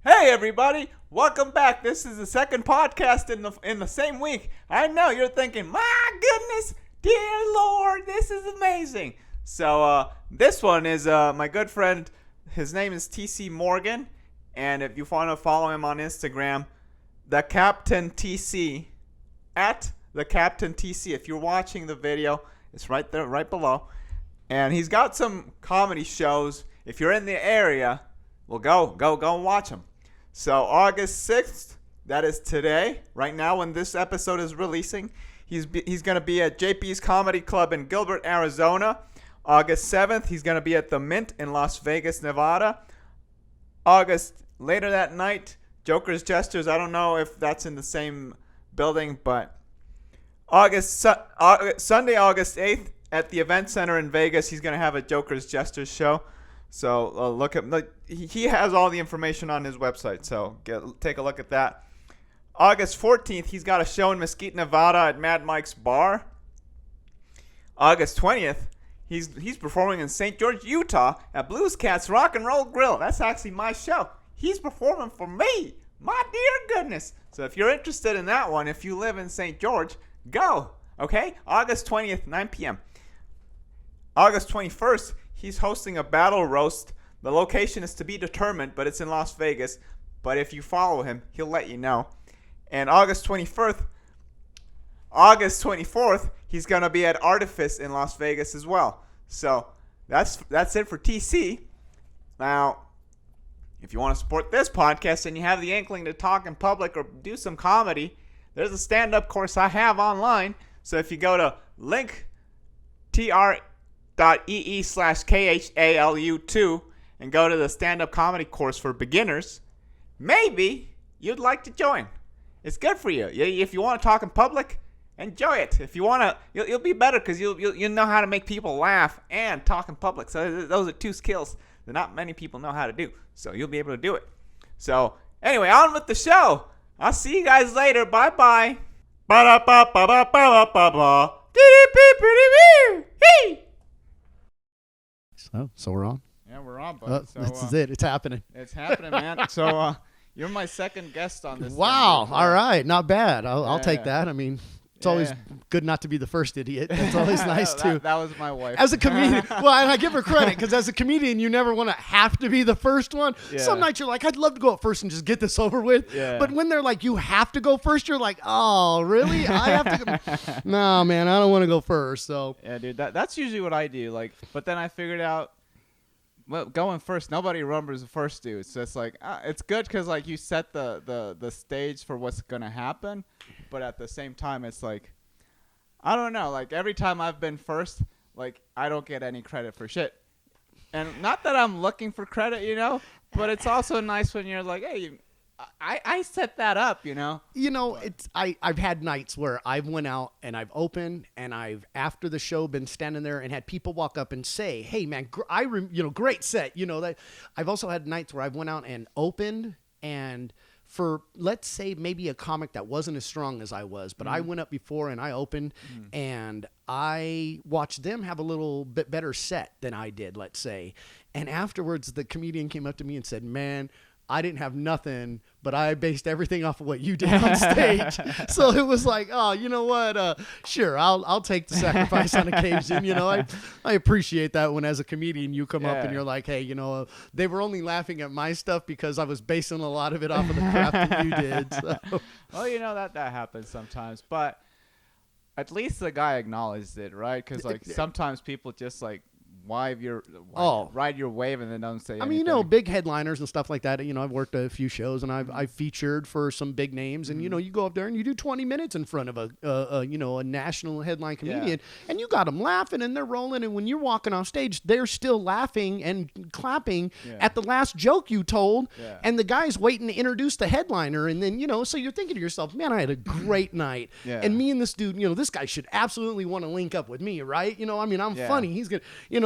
Hey everybody, welcome back. This is the second podcast in the same week. I know you're thinking, my goodness, dear Lord, this is amazing. So this one is my good friend. His name is TC Morgan, and if you want to follow him on Instagram, the Captain TC at the Captain TC. If you're watching the video, it's right there, right below. And he's got some comedy shows. If you're in the area, well, go and watch them. So August 6th, that is today, right now when this episode is releasing, he's going to be at JP's Comedy Club in Gilbert, Arizona. August 7th, he's going to be at the Mint in Las Vegas, Nevada. Later that night, Joker's Jesters, I don't know if that's in the same building, but Sunday, August 8th, at the Event Center in Vegas, he's going to have a Joker's Jesters show. So he has all the information on his website. So take a look at that. August 14th, he's got a show in Mesquite, Nevada at Mad Mike's Bar. August 20th, he's performing in St. George, Utah at Blues Cats Rock and Roll Grill. That's actually my show. He's performing for me. My dear goodness. So if you're interested in that one, if you live in St. George, go. Okay? August 20th, 9 p.m. August 21st, he's hosting a battle roast. The location is to be determined, but it's in Las Vegas. But if you follow him, he'll let you know. And August 24th, he's going to be at Artifice in Las Vegas as well. So that's it for TC. Now, if you want to support this podcast and you have the inkling to talk in public or do some comedy, there's a stand-up course I have online. So if you go to linktr.ee/KHALU2 and go to the stand-up comedy course for beginners, maybe you'd like to join. It's good for you. If you want to talk in public, enjoy it. If you want to, you'll be better because you'll know how to make people laugh and talk in public. So those are two skills that not many people know how to do. So you'll be able to do it. So anyway, on with the show. I'll see you guys later. Bye-bye. Ba-da-ba-ba-ba-ba-ba-ba. So we're on? Yeah, we're on, bud. This is it. It's happening. It's happening, man. So you're my second guest on this. Wow. All right. Not bad. I'll take Yeah. that. I mean, it's always good not to be the first idiot. It's always nice, too. That was my wife. As a comedian, well, and I give her credit because as a comedian, you never want to have to be the first one. Yeah. Some nights you're like, I'd love to go up first and just get this over with. Yeah. But when they're like, you have to go first, you're like, oh, really? I have to go? No, man, I don't want to go first. So Yeah, dude. That's usually what I do. But then I figured out, well, going first, nobody remembers the first dude. So it's like, it's good because you set the stage for what's gonna happen, but at the same time, it's like, I don't know. Every time I've been first, I don't get any credit for shit. And not that I'm looking for credit, but it's also nice when you're like, hey, I set that up, I've had nights where I've went out and I've opened and I've after the show been standing there and had people walk up and say, "Hey man, great set." That I've also had nights where I've went out and opened and for let's say maybe a comic that wasn't as strong as I was, but I went up before and I opened and I watched them have a little bit better set than I did, let's say. And afterwards the comedian came up to me and said, "Man, I didn't have nothing, but I based everything off of what you did on stage." So it was like, oh, you know what? Sure, I'll take the sacrifice on occasion. I appreciate that when as a comedian you come up and you're like, hey, they were only laughing at my stuff because I was basing a lot of it off of the crap that you did. So. Well, that happens sometimes, but at least the guy acknowledged it, right? Because sometimes people just ride your wave and then don't say anything. I mean, big headliners and stuff like that. I've worked a few shows and I've featured for some big names and, you go up there and you do 20 minutes in front of a national headline comedian and you got them laughing and they're rolling. And when you're walking off stage, they're still laughing and clapping at the last joke you told. Yeah. And the guy's waiting to introduce the headliner. And then, so you're thinking to yourself, man, I had a great night. And me and this dude, this guy should absolutely want to link up with me, right? I'm funny. He's good.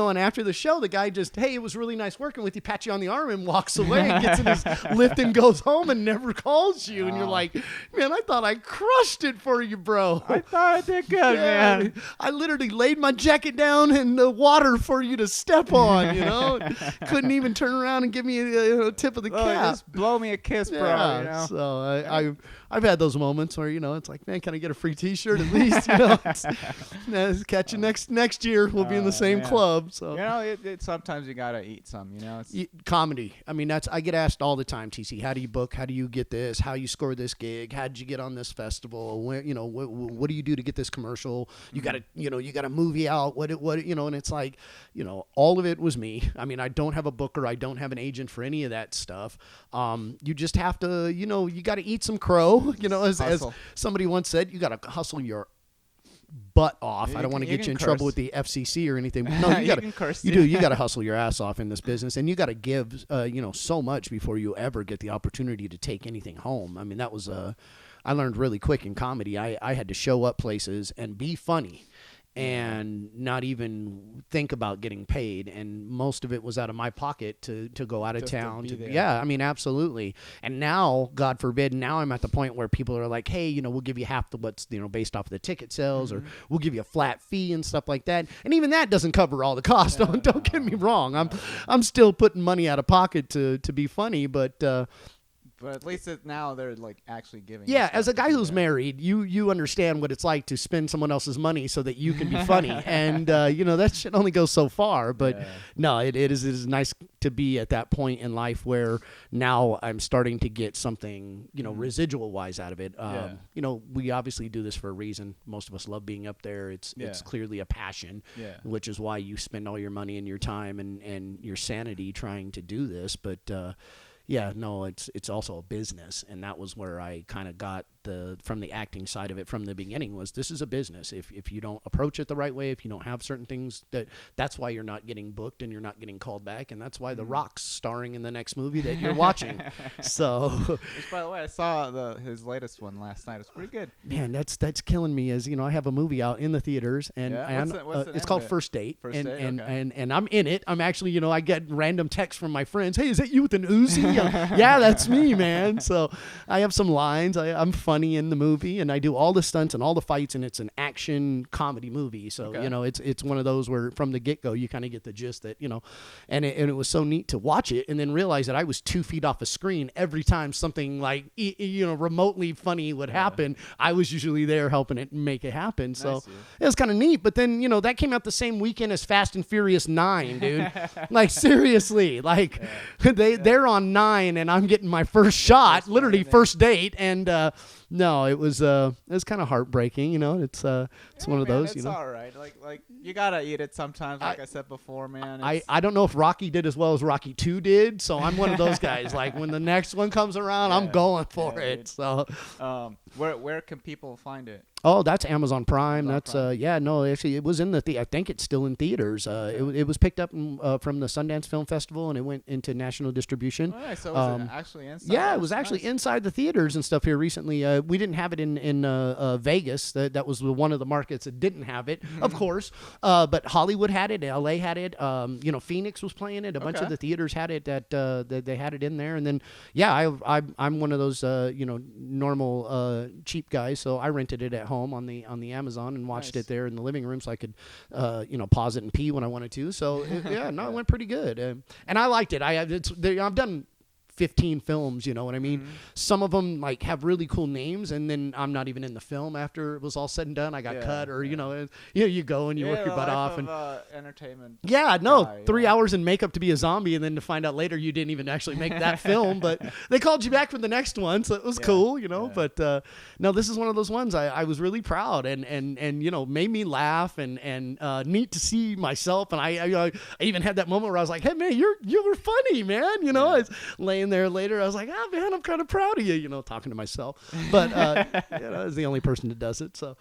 know, and after the show, the guy just, hey, it was really nice working with you, pats you on the arm and walks away and gets in his lift and goes home and never calls you. And you're like, man, I thought I crushed it for you, bro. I thought I did good, man. I literally laid my jacket down in the water for you to step on, you know. Couldn't even turn around and give me a tip of the cap. Just blow me a kiss, bro. Yeah, you know? So I've had those moments where, you know, it's like, man, can I get a free T-shirt at least? You know, catch you next year. We'll be in the same club. So you know, sometimes you gotta eat some. You know, comedy. I mean, I get asked all the time, TC. How do you book? How do you get this? How you score this gig? How did you get on this festival? When, you know, what do you do to get this commercial? You got a movie out. What you know? And it's like, you know, all of it was me. I mean, I don't have a booker. I don't have an agent for any of that stuff. You just have to, you know, you got to eat some crow. You know, as somebody once said, you got to hustle your butt off. I don't want to get you in trouble with the FCC or anything. No, you got to. You got to hustle your ass off in this business, and you got to give, you know, so much before you ever get the opportunity to take anything home. I mean, that was I learned really quick in comedy. I had to show up places and be funny, and not even think about getting paid. And most of it was out of my pocket to go out of town. Yeah, I mean, absolutely. And now, God forbid, now I'm at the point where people are like, hey, you know, we'll give you half the what's, you know, based off of the ticket sales, or we'll give you a flat fee and stuff like that. And even that doesn't cover all the costs. Don't get me wrong. I'm still putting money out of pocket to be funny, but at least now they're like actually giving. Yeah, as a guy who's married, you understand what it's like to spend someone else's money so that you can be funny, and you know, that shit only goes so far. But no, it is nice to be at that point in life where now I'm starting to get something, you know, residual wise out of it. You know, we obviously do this for a reason. Most of us love being up there. It's clearly a passion, which is why you spend all your money and your time and your sanity trying to do this. But yeah, no, it's also a business, and that was where I kind of got from the acting side of it from the beginning. Was this is a business. If you don't approach it the right way, if you don't have certain things, that's why you're not getting booked and you're not getting called back, and that's why The Rock's starring in the next movie that you're watching. So, which, by the way, I saw his latest one last night. It's pretty good. Man, that's killing me. As you know, I have a movie out in the theaters, and it's called First Date, and I'm in it. I'm actually, you know, I get random texts from my friends. Hey, is that you with an Uzi? Yeah, that's me, man. So I have some lines. I'm funny in the movie, and I do all the stunts and all the fights, and it's an action comedy movie. So you know, it's one of those where from the get go you kind of get the gist that, you know, and it was so neat to watch it and then realize that I was 2 feet off a screen every time something like, you know, remotely funny would happen. I was usually there helping it make it happen. So it was kind of neat. But then, you know, that came out the same weekend as Fast and Furious 9, dude. Like, seriously, like they're on 9 and I'm getting my first shot, literally first date, and no, it was kind of heartbreaking, you know. It's one of those, you know. It's all right. Like you gotta eat it sometimes. Like I said before, man. I don't know if Rocky did as well as Rocky 2 did, so I'm one of those guys. Like when the next one comes around, I'm going for it. Dude. So, where can people find it? Oh, that's Amazon Prime. That's no, actually it was in I think it's still in theaters. It was picked up from the Sundance Film Festival, and it went into national distribution. Oh, nice. So was it actually inside? Yeah, it was actually inside the theaters and stuff here recently. We didn't have it in Vegas. That was one of the markets that didn't have it, of course. But Hollywood had it, LA had it. You know, Phoenix was playing it. A bunch of the theaters had it. That they had it in there. And then I'm one of those you know, normal cheap guys, so I rented it at home on the Amazon and watched it there in the living room, so I could you know, pause it and pee when I wanted to. So it went pretty good, and I liked it. I've done 15 films, you know what I mean? Some of them like have really cool names, and then I'm not even in the film after it was all said and done. I got cut, or you know, you go and you work your butt off, and entertainment. Yeah, no, 3 hours in makeup to be a zombie, and then to find out later you didn't even actually make that film, but they called you back for the next one, so it was cool, you know. But no, this is one of those ones I was really proud, and you know, made me laugh, and neat to see myself, and I even had that moment where I was like, hey man, you were funny, man, you know. I was laying there later, I was like, oh man, I'm kind of proud of you, you know, talking to myself, but you know, I was the only person that does it. So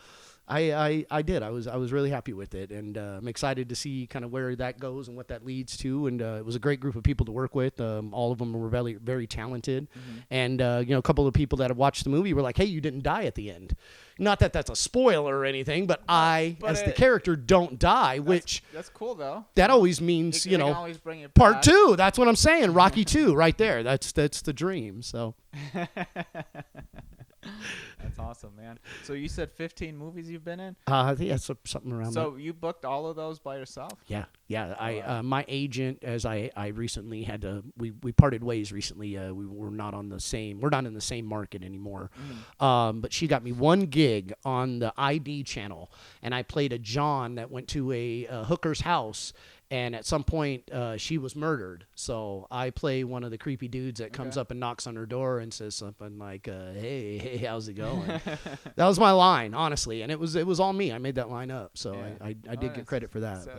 I did. I was really happy with it, and I'm excited to see kind of where that goes and what that leads to. And it was a great group of people to work with. All of them were very, very talented, and a couple of people that have watched the movie were like, "Hey, you didn't die at the end." Not that that's a spoiler or anything, but as the character, don't die, which that's cool though. That always means They can always bring it part back. 2. That's what I'm saying. Rocky 2, right there. That's the dream. So. That's awesome, man. So you said 15 movies you've been in? I think that's something around that. So you booked all of those by yourself? Yeah. My agent, as I recently had to, we parted ways recently. We're not in the same market anymore. But she got me one gig on the ID channel, and I played a John that went to a hooker's house. And at some point, she was murdered. So I play one of the creepy dudes that comes up and knocks on her door and says something like, hey, how's it going? That was my line, honestly. And it was all me. I made that line up. So I did get credit for that. So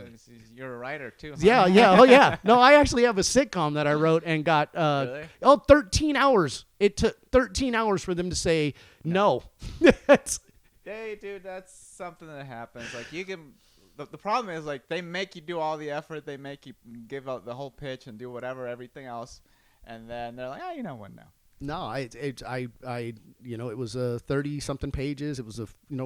you're a writer, too. Huh? Yeah. Oh, yeah. No, I actually have a sitcom that I wrote and got 13 hours. It took 13 hours for them to say no. Hey, dude, that's something that happens. Like, you can... The problem is, like, they make you do all the effort. They make you give out the whole pitch and do whatever, everything else. And then they're like, you know what now? No, it was 30-something pages. It was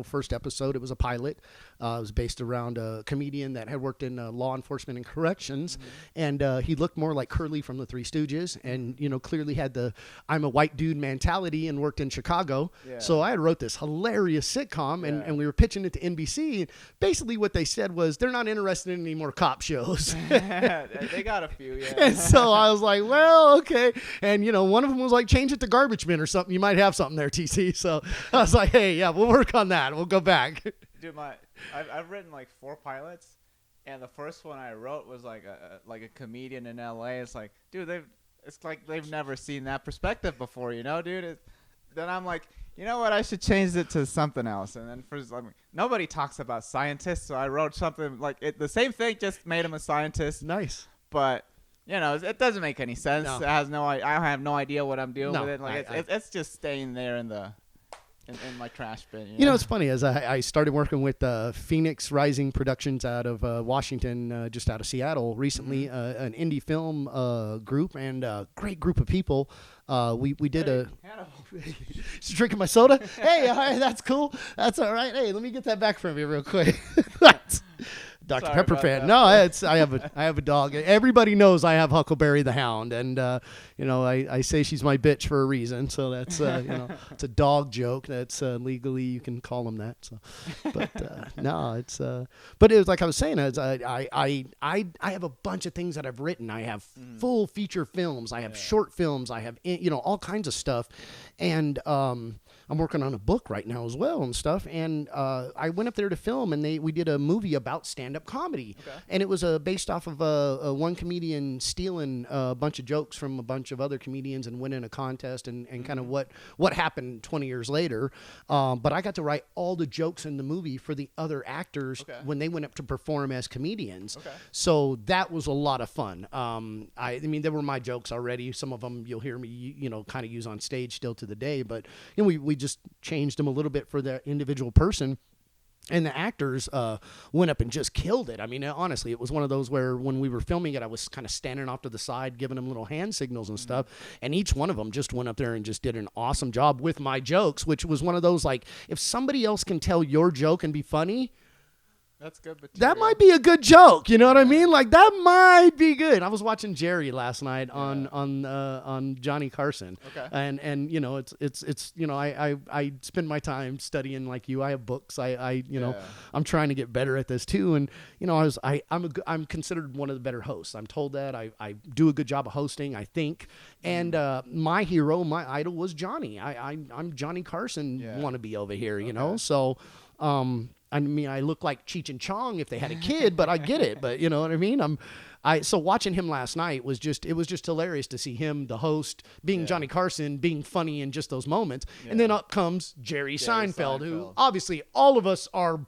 first episode. It was a pilot. It was based around a comedian that had worked in law enforcement and corrections, and he looked more like Curly from the Three Stooges, and clearly had the I'm a white dude mentality and worked in Chicago. Yeah. So I had wrote this hilarious sitcom, and we were pitching it to NBC. And basically, what they said was they're not interested in any more cop shows. They got a few, yeah. And so I was like, well, okay. And one of them was like, change it to Garbage Bin or something. You might have something there, TC. So I was like, hey, yeah, we'll work on that. We'll go back. Dude, I've written like 4 pilots, and the first one I wrote was like a comedian in LA. It's like, dude, it's like they've never seen that perspective before, dude. Then I'm like, you know what? I should change it to something else. And then nobody talks about scientists, so I wrote something like the same thing, just made him a scientist. Nice, but. It doesn't make any sense. No. It has I have no idea what I'm doing with it. Like it's just staying there in my trash bin. It's funny as I started working with Phoenix Rising Productions out of Washington, just out of Seattle recently, an indie film group and a great group of people. We did She's drinking my soda. Hey, all right, that's cool. That's all right. Hey, let me get that back from you real quick. Dr. Sorry Pepper fan. No, I have a dog. Everybody knows I have Huckleberry the Hound, and I say she's my bitch for a reason. So that's it's a dog joke. That's legally you can call him that. So, but no, it's but it was like I was saying. I have a bunch of things that I've written. I have full feature films. I have short films. I have all kinds of stuff, and I'm working on a book right now as well and stuff. And I went up there to film, and we did a movie about stand-up comedy. Okay. And it was based off of one comedian stealing a bunch of jokes from a bunch of other comedians and winning a contest and kind of what happened 20 years later. But I got to write all the jokes in the movie for the other actors when they went up to perform as comedians. Okay. So that was a lot of fun. I mean, they were my jokes already. Some of them you'll hear me, kind of use on stage still to the day. But we just changed them a little bit for the individual person. And the actors went up and just killed it. I mean, honestly, it was one of those where when we were filming it, I was kind of standing off to the side, giving them little hand signals and stuff. And each one of them just went up there and just did an awesome job with my jokes, which was one of those, like, if somebody else can tell your joke and be funny, that's good. But that might be a good joke. You know what I mean? Like, that might be good. I was watching Jerry last night on Johnny Carson. Okay. And it's I spend my time studying like you. I have books. I'm trying to get better at this too. And I'm considered one of the better hosts. I'm told that I do a good job of hosting, I think. And my hero, my idol was Johnny. I'm Johnny Carson wannabe over here. So. I mean, I look like Cheech and Chong if they had a kid, but I get it. But you know what I mean? So watching him last night was just hilarious to see him, the host, being Johnny Carson, being funny in just those moments. And then up comes Jerry Seinfeld, who obviously all of us are,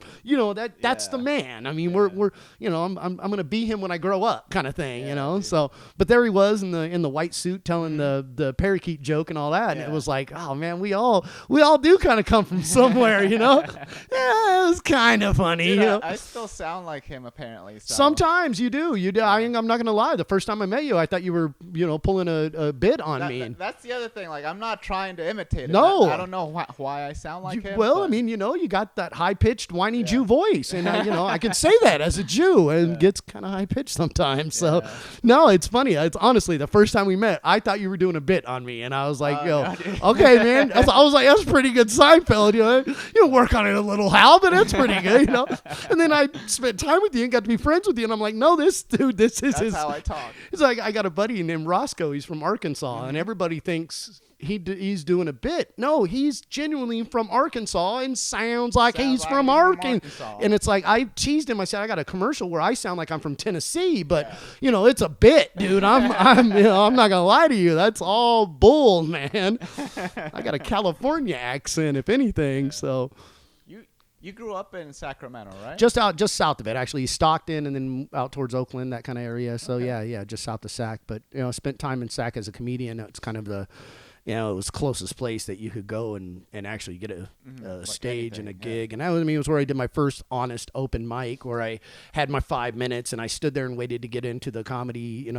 that's the man. I mean, we're I'm going to be him when I grow up kind of thing, Dude. So, but there he was in the white suit telling the parakeet joke and all that. And it was like, oh man, we all do kind of come from somewhere, Yeah, it was kind of funny. Dude, I still sound like him apparently. So. Sometimes you do. I'm not going to lie. The first time I met you, I thought you were, pulling a bit on me. That's the other thing. Like, I'm not trying to imitate him. No. I don't know why I sound like him. Well, I mean, you got that high-pitched, whiny Jew voice. And, I can say that as a Jew, and it gets kind of high-pitched sometimes. So, no, it's funny. It's honestly, the first time we met, I thought you were doing a bit on me. And I was like, okay, man. I was like, that's pretty good Seinfeld. You work on it a little, Hal, but it's pretty good, And then I spent time with you and got to be friends with you. And I'm like, no, this dude, that's how I talk. It's like, I got a buddy named Roscoe. He's from Arkansas, and everybody thinks he's doing a bit. No, he's genuinely from Arkansas and sounds like he's from Arkansas. And it's like, I teased him. I said, I got a commercial where I sound like I'm from Tennessee, but it's a bit, dude. I'm not gonna lie to you. That's all bull, man. I got a California accent, if anything. So. You grew up in Sacramento, right? Just south of it, actually. Stockton and then out towards Oakland, that kind of area. So yeah, just south of Sac. But spent time in Sac as a comedian. It's kind of the, it was the closest place that you could go and actually get a stage and a gig. And it was where I did my first honest open mic, where I had my 5 minutes and I stood there and waited to get into the comedy,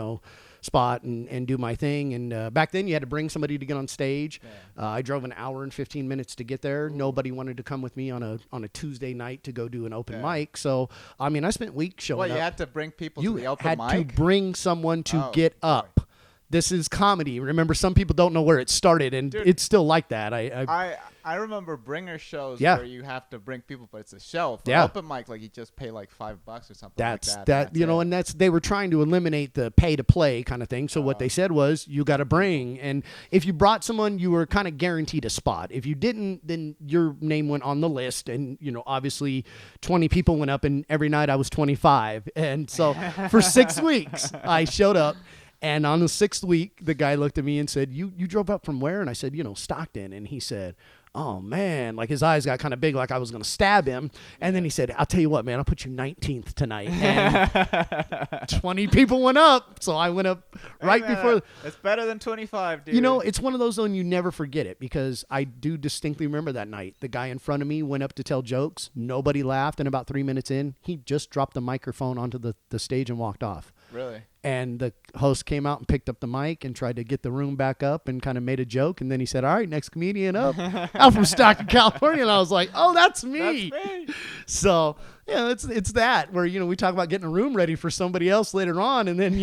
spot and do my thing. And back then you had to bring somebody to get on stage. I drove an hour and 15 minutes to get there. Nobody wanted to come with me on a Tuesday night to go do an open mic. So I spent weeks showing up. You had to bring people to the open mic? You had to bring someone to get up. This is comedy. Remember, some people don't know where it started, and it's still like that. I remember bringer shows where you have to bring people, but it's a show. For open mic, like you just pay like $5 or something that's like that. And they were trying to eliminate the pay to play kind of thing. So what they said was, you got to bring, and if you brought someone, you were kind of guaranteed a spot. If you didn't, then your name went on the list, and obviously 20 people went up, and every night I was 25, and so for 6 weeks I showed up. And on the 6th week, the guy looked at me and said, you drove up from where? And I said, Stockton. And he said, oh, man. Like, his eyes got kind of big, like I was going to stab him. And then he said, I'll tell you what, man, I'll put you 19th tonight. And 20 people went up. So I went up before. It's better than 25, dude. It's one of those, though, and you never forget it, because I do distinctly remember that night. The guy in front of me went up to tell jokes. Nobody laughed. And about 3 minutes in, he just dropped the microphone onto the stage and walked off. Really? And the host came out and picked up the mic and tried to get the room back up and kind of made a joke. And then he said, all right, next comedian up. I'm from Stockton, California. And I was like, oh, that's me. That's me. So, it's that where, we talk about getting a room ready for somebody else later on. And then,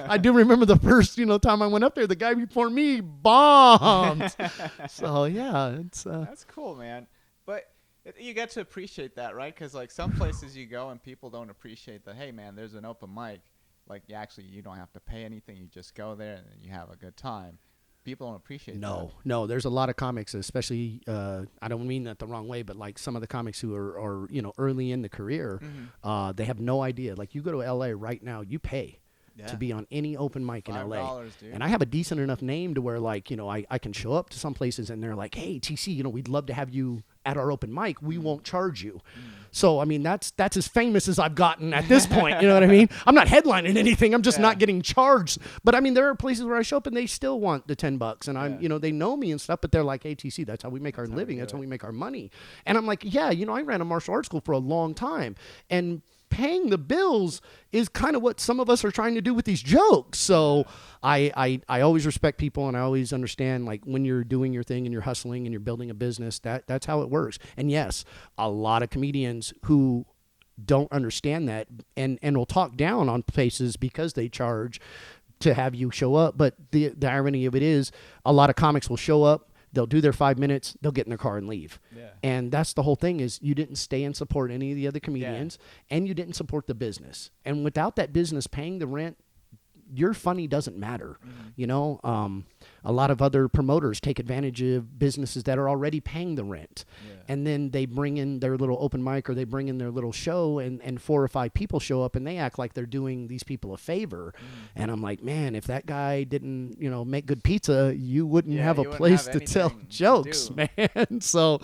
I do remember the first, time I went up there, the guy before me bombed. So, yeah, that's cool, man. But you get to appreciate that, right? Because, like, some places you go and people don't appreciate that, hey, man, there's an open mic. Like, you don't have to pay anything. You just go there and you have a good time. People don't appreciate that. No. There's a lot of comics, especially, I don't mean that the wrong way, but like some of the comics who are early in the career, they have no idea. Like, you go to LA right now, you pay to be on any open mic in LA. Dude. And I have a decent enough name to where, like, I can show up to some places and they're like, hey, TC, we'd love to have you at our open mic. We won't charge you. So, that's as famous as I've gotten at this point. You know what I mean? I'm not headlining anything. I'm just not getting charged. But there are places where I show up and they still want the $10. And I'm, they know me and stuff, but they're like, hey, TC, that's how we make our living. That's how we make our money. And I'm like, yeah, I ran a martial arts school for a long time. And paying the bills is kind of what some of us are trying to do with these jokes. So I always respect people, and I always understand, like, when you're doing your thing and you're hustling and you're building a business, that's how it works. And yes, a lot of comedians who don't understand that and will talk down on places because they charge to have you show up. But the irony of it is, a lot of comics will show up, they'll do their 5 minutes, they'll get in their car and leave. Yeah. And that's the whole thing, is you didn't stay and support any of the other comedians, and you didn't support the business. And without that business paying the rent, your funny doesn't matter. a lot of other promoters take advantage of businesses that are already paying the rent. And then they bring in their little open mic or they bring in their little show and 4 or 5 people show up and they act like they're doing these people a favor. And I'm like, man, if that guy didn't, make good pizza, you wouldn't have a place to tell jokes, man. So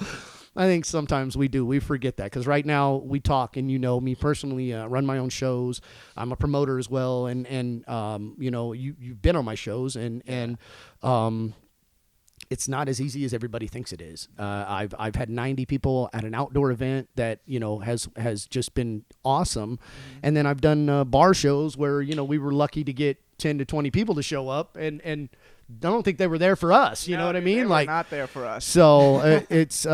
I think sometimes we forget that, because right now we talk, and me personally, run my own shows. I'm a promoter as well, and you've been on my shows, and it's not as easy as everybody thinks it is. I've had 90 people at an outdoor event that has just been awesome, and then I've done bar shows where we were lucky to get 10 to 20 people to show up, and I don't think they were there for us. You know what I mean? They were not there for us. So it's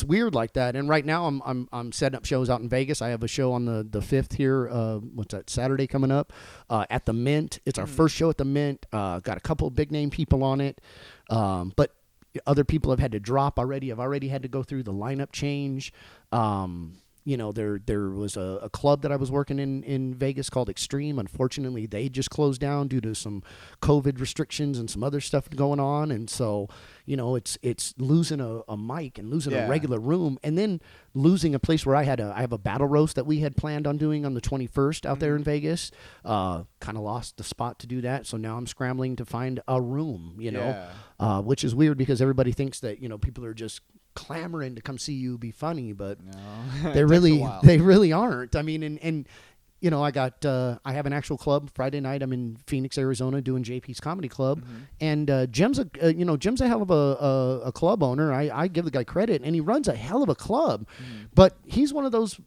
weird like that. And right now I'm setting up shows out in Vegas. I have a show on the 5th here. What's that? Saturday coming up at the Mint. It's our first show at the Mint. Got a couple of big name people on it, but other people have had to drop already. I've already had to go through the lineup change. There was a club that I was working in Vegas called Extreme. Unfortunately, they just closed down due to some COVID restrictions and some other stuff going on. And so, it's losing a mic and losing a regular room, and then losing a place where I have a battle roast that we had planned on doing on the 21st out there in Vegas. Kind of lost the spot to do that. So now I'm scrambling to find a room, which is weird because everybody thinks that, people are just clamoring to come see you be funny, but no. they really aren't. I mean, and I have an actual club Friday night. I'm in Phoenix, Arizona, doing JP's Comedy Club, and Jim's a hell of a club owner. I give the guy credit, and he runs a hell of a club, but he's one of those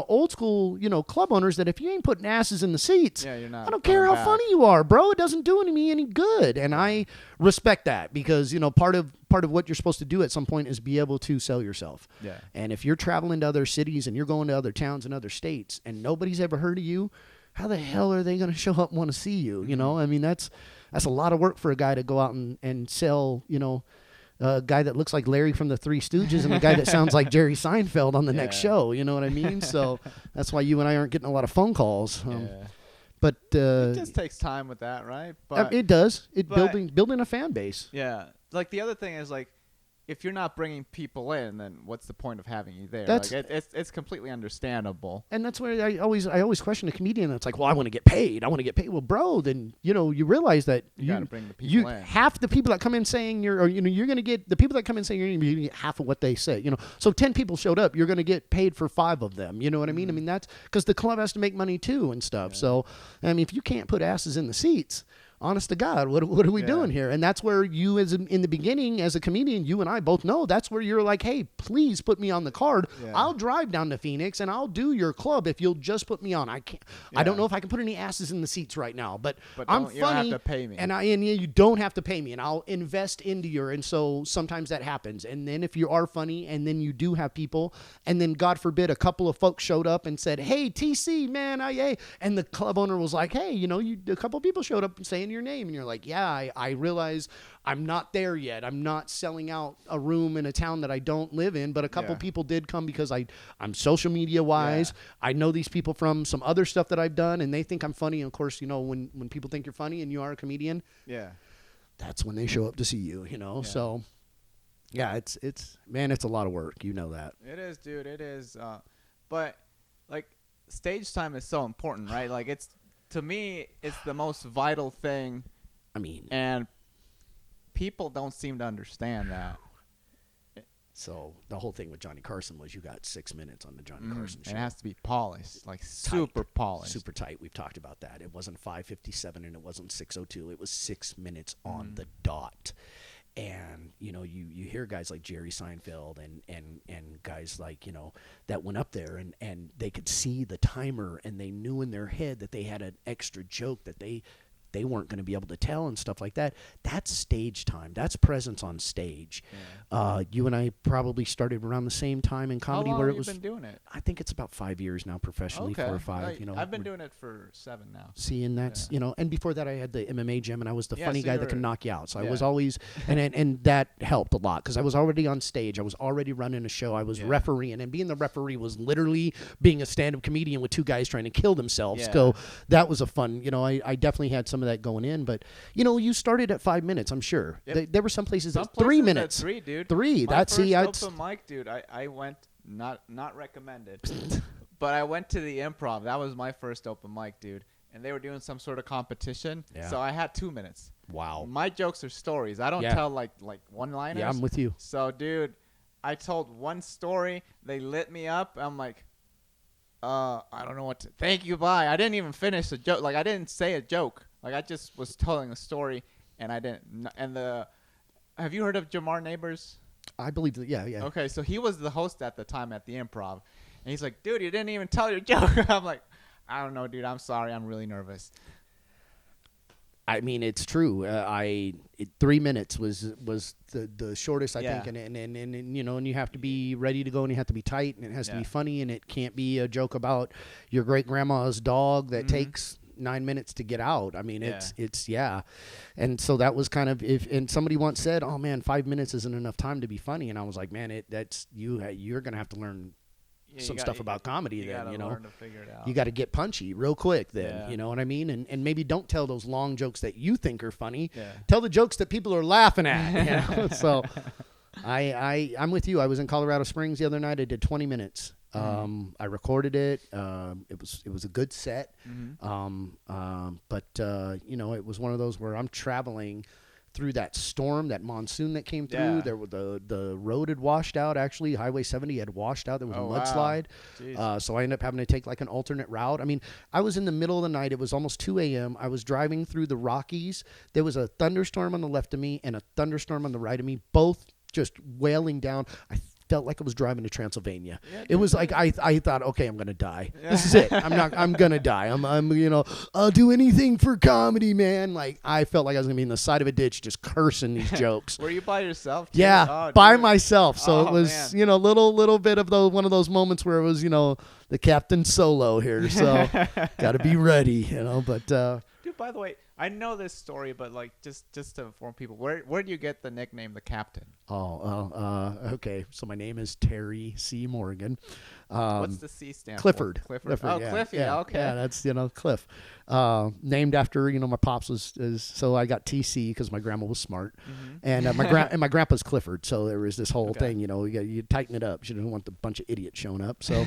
old school club owners that if you ain't putting asses in the seats, you're not. I don't care how funny you are, bro. It doesn't do me any good, and I respect that because part of what you're supposed to do at some point is be able to sell yourself. Yeah. And if you're traveling to other cities and you're going to other towns and other states and nobody's ever heard of you, how the hell are they going to show up and want to see you? I mean, that's a lot of work for a guy to go out and sell, a guy that looks like Larry from the Three Stooges and a guy that sounds like Jerry Seinfeld on the next show. You know what I mean? So that's why you and I aren't getting a lot of phone calls. But it just takes time with that, right? But it does. Building a fan base. Yeah. Like the other thing is if you're not bringing people in, then what's the point of having you there? It's completely understandable. And that's where I always question a comedian that's like, well, I want to get paid. Well, bro, then you realize that you got to bring the people in. Half the people that come in saying you're going to get the people that come in saying you're going to get half of what they say. So 10 people showed up, you're going to get paid for 5 of them. You know what I mean? I mean, that's because the club has to make money too and stuff. Yeah. So I mean, if you can't put asses in the seats, honest to God, what are we doing here? And that's where you, in the beginning, as a comedian, you and I both know that's where you're like, hey, please put me on the card. Yeah. I'll drive down to Phoenix and I'll do your club if you'll just put me on. I can't. Yeah. I don't know if I can put any asses in the seats right now, but I'm funny. You don't have to pay me, and you don't have to pay me, and I'll invest into your. And so sometimes that happens. And then if you are funny, and then you do have people, and then God forbid a couple of folks showed up and said, hey, TC, man, and the club owner was like, hey, a couple of people showed up and saying your name, and you're like, yeah, I realize I'm not there yet. I'm not selling out a room in a town that I don't live in, but a couple people did come because I'm social media wise. Yeah. I know these people from some other stuff that I've done, and they think I'm funny. And of course, when people think you're funny and you are a comedian, that's when they show up to see you. So yeah, it's a lot of work. You know that. It is, dude. It is. But stage time is so important, right? To me, it's the most vital thing. I mean, and people don't seem to understand that. So the whole thing with Johnny Carson was you got 6 minutes on the Johnny Carson show. And it has to be polished, super polished. Super tight. We've talked about that. It wasn't 5:57 and it wasn't 6:02. It was 6 minutes on the dot. And, you hear guys like Jerry Seinfeld and guys like, that went up there and they could see the timer and they knew in their head that they had an extra joke that they weren't going to be able to tell and stuff like that. That's stage time. That's presence on stage. Yeah. You and I probably started around the same time in comedy. How long where have it was, you been doing it? I think it's about 5 years now professionally, 4 or 5. I've been doing it for 7 now. See, and that's, and before that I had the MMA gym and I was the funny guy that can knock you out. So I was always, and that helped a lot because I was already on stage. I was already running a show. I was refereeing, and being the referee was literally being a stand-up comedian with 2 guys trying to kill themselves. Yeah. So that was a fun, I definitely had some some of that going in. But, you started at 5 minutes, I'm sure. Yep. There were some places Some at 3 places minutes. at 3, dude. 3. My That's first open mic, dude. I went not recommended, but I went to the Improv. That was my first open mic, dude. And they were doing some sort of competition, so I had 2 minutes. Wow. My jokes are stories. I don't tell like one-liners. Yeah, I'm with you. So, dude, I told one story. They lit me up. I'm like, I don't know what to. Thank you, bye. I didn't even finish the joke. Like, I didn't say a joke. Like, I just was telling a story, and I didn't. And have you heard of Jamar Neighbors? I believe that. Yeah. Okay, so he was the host at the time at the Improv, and he's like, dude, you didn't even tell your joke. I'm like, I don't know, dude. I'm sorry. I'm really nervous. I mean, it's true. 3 minutes was the shortest, I think, and and you have to be ready to go, and you have to be tight, and it has to be funny, and it can't be a joke about your great grandma's dog that takes 9 minutes to get out. I mean, it's and so that was kind of and somebody once said, "Oh man, 5 minutes isn't enough time to be funny," and I was like, "Man, you're gonna have to learn." Some stuff about comedy then, learn to figure it out. You got to get punchy real quick then, you know what I mean? And maybe don't tell those long jokes that you think are funny. Yeah. Tell the jokes that people are laughing at, So I'm with you. I was in Colorado Springs the other night. I did 20 minutes. I recorded it. It was a good set. But it was one of those where I'm traveling through that storm, that monsoon that came through. Yeah. There were the road had washed out. Actually, Highway 70 had washed out. There was a mudslide. Wow. So I ended up having to take like an alternate route. I mean, I was in the middle of the night. It was almost 2 a.m. I was driving through the Rockies. There was a thunderstorm on the left of me and a thunderstorm on the right of me, both just wailing down. I felt like I was driving to Transylvania. Yeah, it was like I thought, okay, I'm gonna die. Yeah. This is it. I'm gonna die. I'll do anything for comedy, man. Like I felt like I was gonna be in the side of a ditch just cursing these jokes. Were you by yourself? Yeah, by myself. So it was, little bit of one of those moments where it was, the captain solo here. So got to be ready, but dude, by the way, I know this story, but like just to inform people, where did you get the nickname the Captain? Okay. So my name is Terry C. Morgan. What's the C stand Clifford. for? Clifford. Oh, yeah. Cliff. Yeah. Okay. Yeah, that's Cliff. Named after my pops is so I got TC because my grandma was smart, and my grandpa's Clifford. So there was this whole thing. You tighten it up. She didn't want the bunch of idiots showing up. So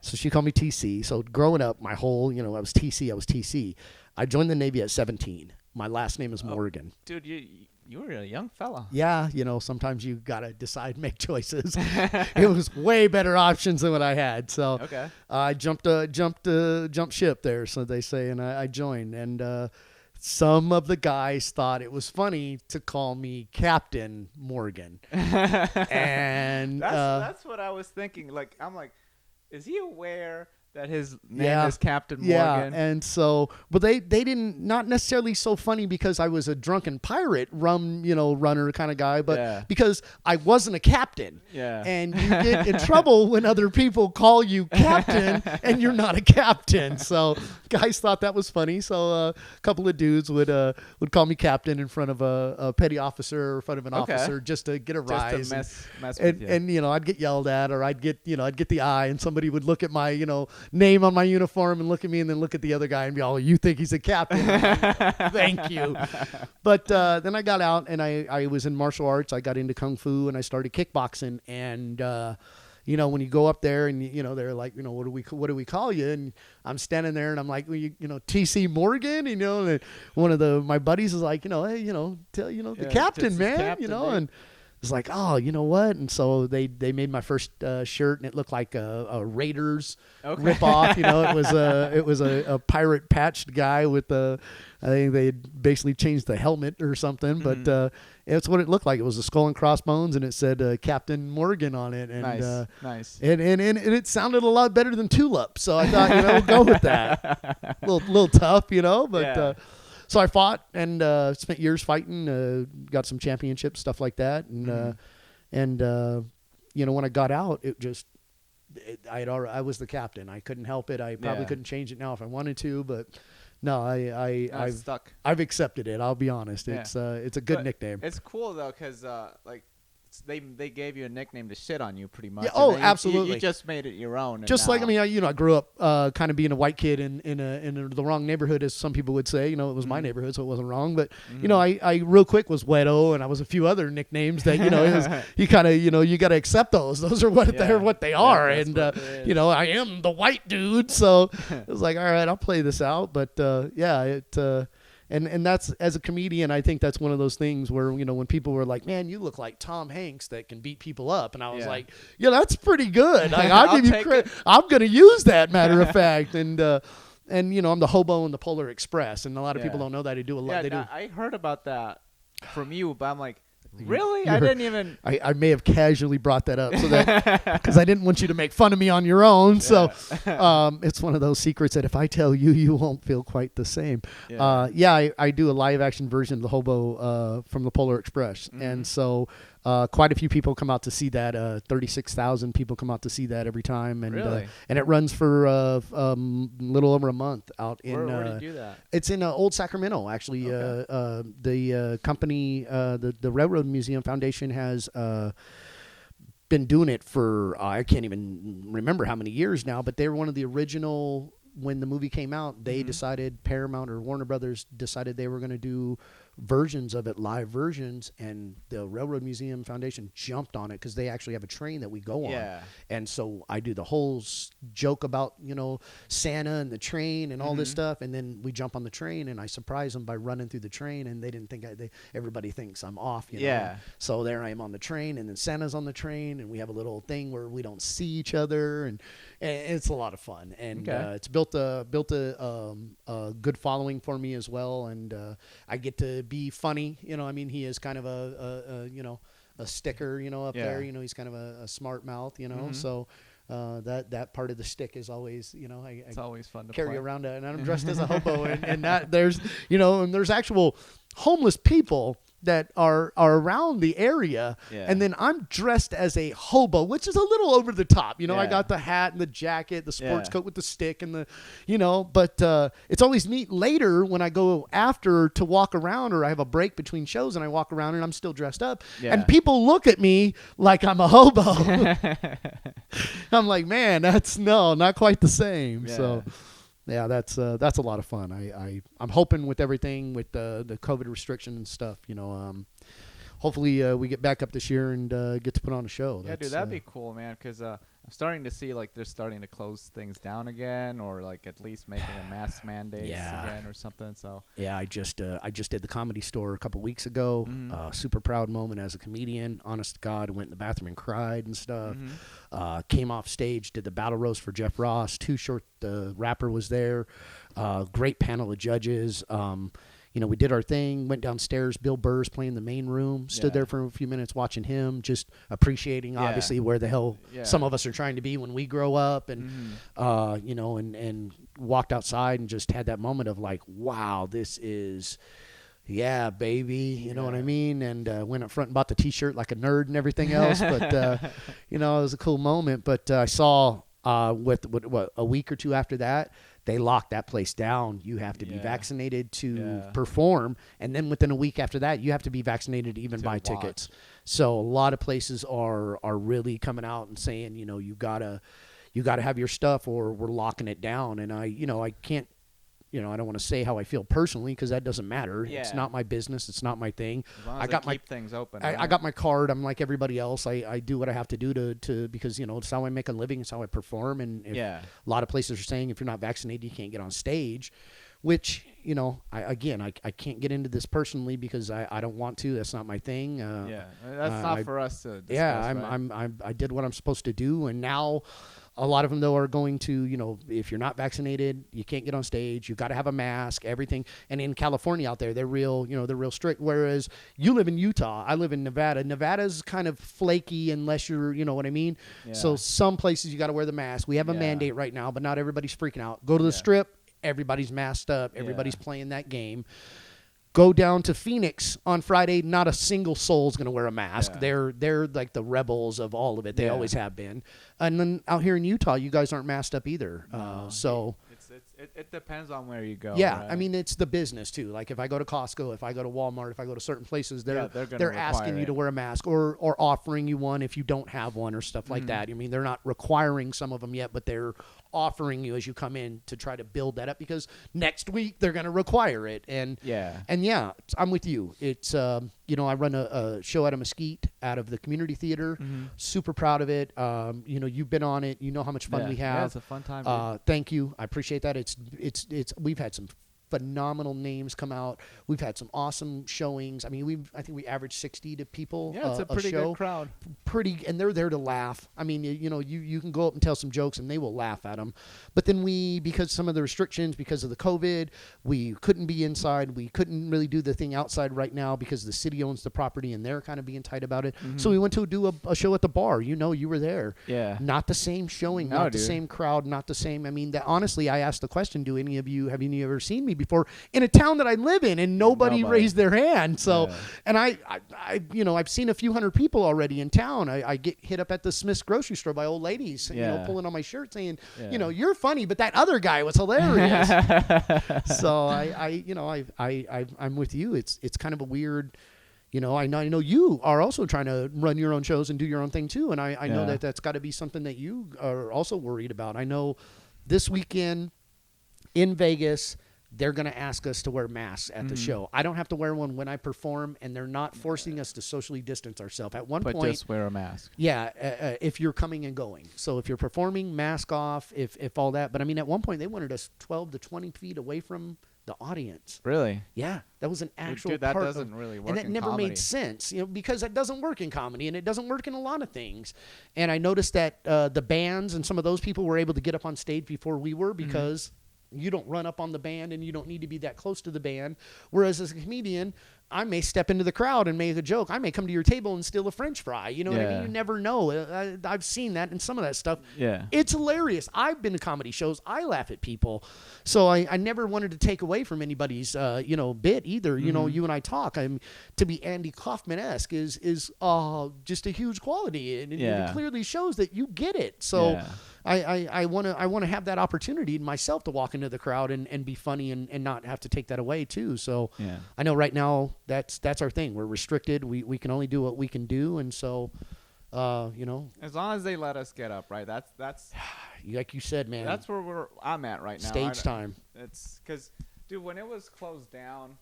so she called me TC. So growing up, my whole I was TC. I joined the Navy at 17. My last name is Morgan. Dude, you were a young fella. Yeah, sometimes you gotta decide, make choices. It was way better options than what I had. So I jumped ship there, so they say, and I joined. And some of the guys thought it was funny to call me Captain Morgan. And that's what I was thinking. Like I'm like, is he aware that his name is Captain Morgan? Yeah, and so, but they didn't, not necessarily so funny because I was a drunken pirate, runner kind of guy, but because I wasn't a captain. Yeah. And you get in trouble when other people call you captain and you're not a captain. So guys thought that was funny. So a couple of dudes would call me captain in front of a petty officer or in front of an officer just to get a rise. Just to mess with you. And I'd get yelled at, or I'd get the eye, and somebody would look at my, name on my uniform and look at me and then look at the other guy and be all, you think he's a captain? Thank you. But then I got out and I was in martial arts. I got into kung fu and I started kickboxing. And when you go up there and they're like, what do we call you? And I'm standing there and I'm like, TC Morgan, and one of my buddies is like, hey, the captain, man, captain, and it's like, oh, you know what? And so they made my first shirt, and it looked like a Raiders ripoff. It was a pirate patched guy with I think they had basically changed the helmet or something, but it's what it looked like. It was a skull and crossbones, and it said Captain Morgan on it. And, nice. And it sounded a lot better than Tulip, so I thought we'll go with that. Little tough, but. Yeah. So I fought and spent years fighting, got some championships, stuff like that. And, when I got out, I was the captain. I couldn't help it. I probably couldn't change it now if I wanted to, but no, I've stuck. I've accepted it. I'll be honest. It's a good nickname. It's cool though. 'Cause they gave you a nickname to shit on you pretty much. Yeah, oh, and absolutely. You just made it your own. Just like, now- I mean, I grew up kind of being a white kid in the wrong neighborhood, as some people would say. It was my neighborhood, so it wasn't wrong. But, I real quick was Wedo, and I was a few other nicknames that, you kind of, you got to accept those. Those are they're what they are. that's And, what it is. I am the white dude. So it was like, all right, I'll play this out. But, And that's, as a comedian, I think that's one of those things where, when people were like, man, you look like Tom Hanks that can beat people up. And I was like, yeah, that's pretty good. Like, I'll give you credit. I'm going to use that, matter of fact. And I'm the hobo in the Polar Express. And a lot of people don't know that. I do a lot. I heard about that from you, but I'm like, really? I didn't even. I may have casually brought that up so that because I didn't want you to make fun of me on your own. So it's one of those secrets that if I tell you, you won't feel quite the same. I do a live action version of the hobo from the Polar Express, and so quite a few people come out to see that. 36,000 people come out to see that every time, and Really? And it runs for a little over a month out in. Where do you do that? It's in Old Sacramento, actually. Okay. The company, the Railroad Museum Foundation has been doing it for, I can't even remember how many years now, but they were one of the original, when the movie came out, they decided, Paramount or Warner Brothers decided they were going to do versions of it, live versions, and the Railroad Museum Foundation jumped on it because they actually have a train that we go on. Yeah. And so I do the whole joke about, Santa and the train and all this stuff, and then we jump on the train and I surprise them by running through the train, and they didn't think everybody thinks I'm off, Yeah. So there I am on the train, and then Santa's on the train, and we have a little thing where we don't see each other, and it's a lot of fun, and it's built a good following for me as well, and I get to be funny. He is kind of a sticker, up there. He's kind of a smart mouth, so that part of the stick is always, It's always fun to carry play. around, and I'm dressed as a hobo, and that there's, and there's actual homeless people that are around the area, and then I'm dressed as a hobo, which is a little over the top. I got the hat and the jacket, the sports coat with the stick, and but it's always neat later when I go after to walk around, or I have a break between shows and I walk around and I'm still dressed up, and people look at me like I'm a hobo. I'm like, man, that's not quite the same. So. Yeah, that's a lot of fun. I'm hoping with everything with the COVID restriction and stuff, hopefully we get back up this year and get to put on a show. Yeah, dude, that'd be cool, man. Because I'm starting to see like they're starting to close things down again, or like at least making a mask mandate again or something. So yeah, I just did the Comedy Store a couple weeks ago. Super proud moment as a comedian. Honest to God, went in the bathroom and cried and stuff. Came off stage, did the battle roast for Jeff Ross. Too Short, the rapper, was there. Great panel of judges. We did our thing, went downstairs. Bill Burr's playing the main room. Stood there for a few minutes watching him, just appreciating, obviously, where the hell some of us are trying to be when we grow up. And, and walked outside and just had that moment of like, wow, this is... Yeah, baby, you know what I mean? And went up front and bought the T-shirt like a nerd and everything else. But, it was a cool moment. But I saw what a week or two after that, they locked that place down. You have to be vaccinated to perform. And then within a week after that, you have to be vaccinated to even buy tickets. So a lot of places are really coming out and saying, you gotta have your stuff or we're locking it down. And I can't, I don't want to say how I feel personally because that doesn't matter. Yeah. It's not my business. It's not my thing. As long as keep things open. I got my card. I'm like everybody else. I do what I have to do to because it's how I make a living. It's how I perform. And a lot of places are saying if you're not vaccinated, you can't get on stage. Which I can't get into this personally because I don't want to. That's not my thing. That's not for us to discuss. Yeah, I did what I'm supposed to do, and now. A lot of them, though, are going to, if you're not vaccinated, you can't get on stage. You've got to have a mask, everything. And in California out there, they're real strict. Whereas you live in Utah. I live in Nevada. Nevada's kind of flaky unless you're, you know what I mean? Yeah. So some places you got to wear the mask. We have a mandate right now, but not everybody's freaking out. Go to the Strip. Everybody's masked up. Everybody's playing that game. Go down to Phoenix on Friday. Not a single soul's going to wear a mask. Yeah. They're like the rebels of all of it. They always have been. And then out here in Utah, you guys aren't masked up either. So It depends on where you go. Yeah, right? I mean, it's the business too. Like if I go to Costco, if I go to Walmart, if I go to certain places, they're asking you to wear a mask or offering you one if you don't have one or stuff like that. I mean, they're not requiring some of them yet, but they're offering you as you come in to try to build that up because next week they're going to require it. And I'm with you. It's I run a show at a Mesquite out of the community theater. Super proud of it. You've been on it. You know how much fun we have. Yeah, it's a fun time. Thank you. I appreciate that. It's we've had some phenomenal names come out. We've had some awesome showings. I mean, I think we averaged 60 to people. Yeah, it's a pretty good crowd. And they're there to laugh. I mean, you can go up and tell some jokes and they will laugh at them. But then because some of the restrictions, because of the COVID, we couldn't be inside. We couldn't really do the thing outside right now because the city owns the property and they're kind of being tight about it. So we went to do a show at the bar. You were there. Yeah. Not the same showing, the same crowd, not the same. I mean, honestly, I asked the question, have any of you ever seen me before in a town that I live in? And nobody raised their hand. So, and I've seen a few hundred people already in town. I get hit up at the Smith's grocery store by old ladies, pulling on my shirt saying, you're funny, but that other guy was hilarious. So I'm with you. It's kind of a weird, I know you are also trying to run your own shows and do your own thing too. And I know that's got to be something that you are also worried about. I know this weekend in Vegas, they're going to ask us to wear masks at the show. I don't have to wear one when I perform, and they're not forcing us to socially distance ourselves. At one point, just wear a mask. Yeah, if you're coming and going. So if you're performing, mask off, if all that. But I mean, at one point, they wanted us 12 to 20 feet away from the audience. Really? Yeah, that was an actual that part doesn't really work and that in never comedy. made sense, because it doesn't work in comedy and it doesn't work in a lot of things. And I noticed that the bands and some of those people were able to get up on stage before we were because you don't run up on the band and you don't need to be that close to the band. Whereas as a comedian, I may step into the crowd and make a joke. I may come to your table and steal a French fry. You know what I mean? You never know. I've seen that and some of that stuff. Yeah. It's hilarious. I've been to comedy shows. I laugh at people. So I never wanted to take away from anybody's, bit either. You and I talk. To be Andy Kaufman-esque is just a huge quality. And it clearly shows that you get it. So I want to have that opportunity myself to walk into the crowd and be funny and not have to take that away too. So I know right now that's our thing. We're restricted. We can only do what we can do, and so as long as they let us get up, right? That's like you said, man. That's where I'm at right now. Stage time. It's because, dude, when it was closed down,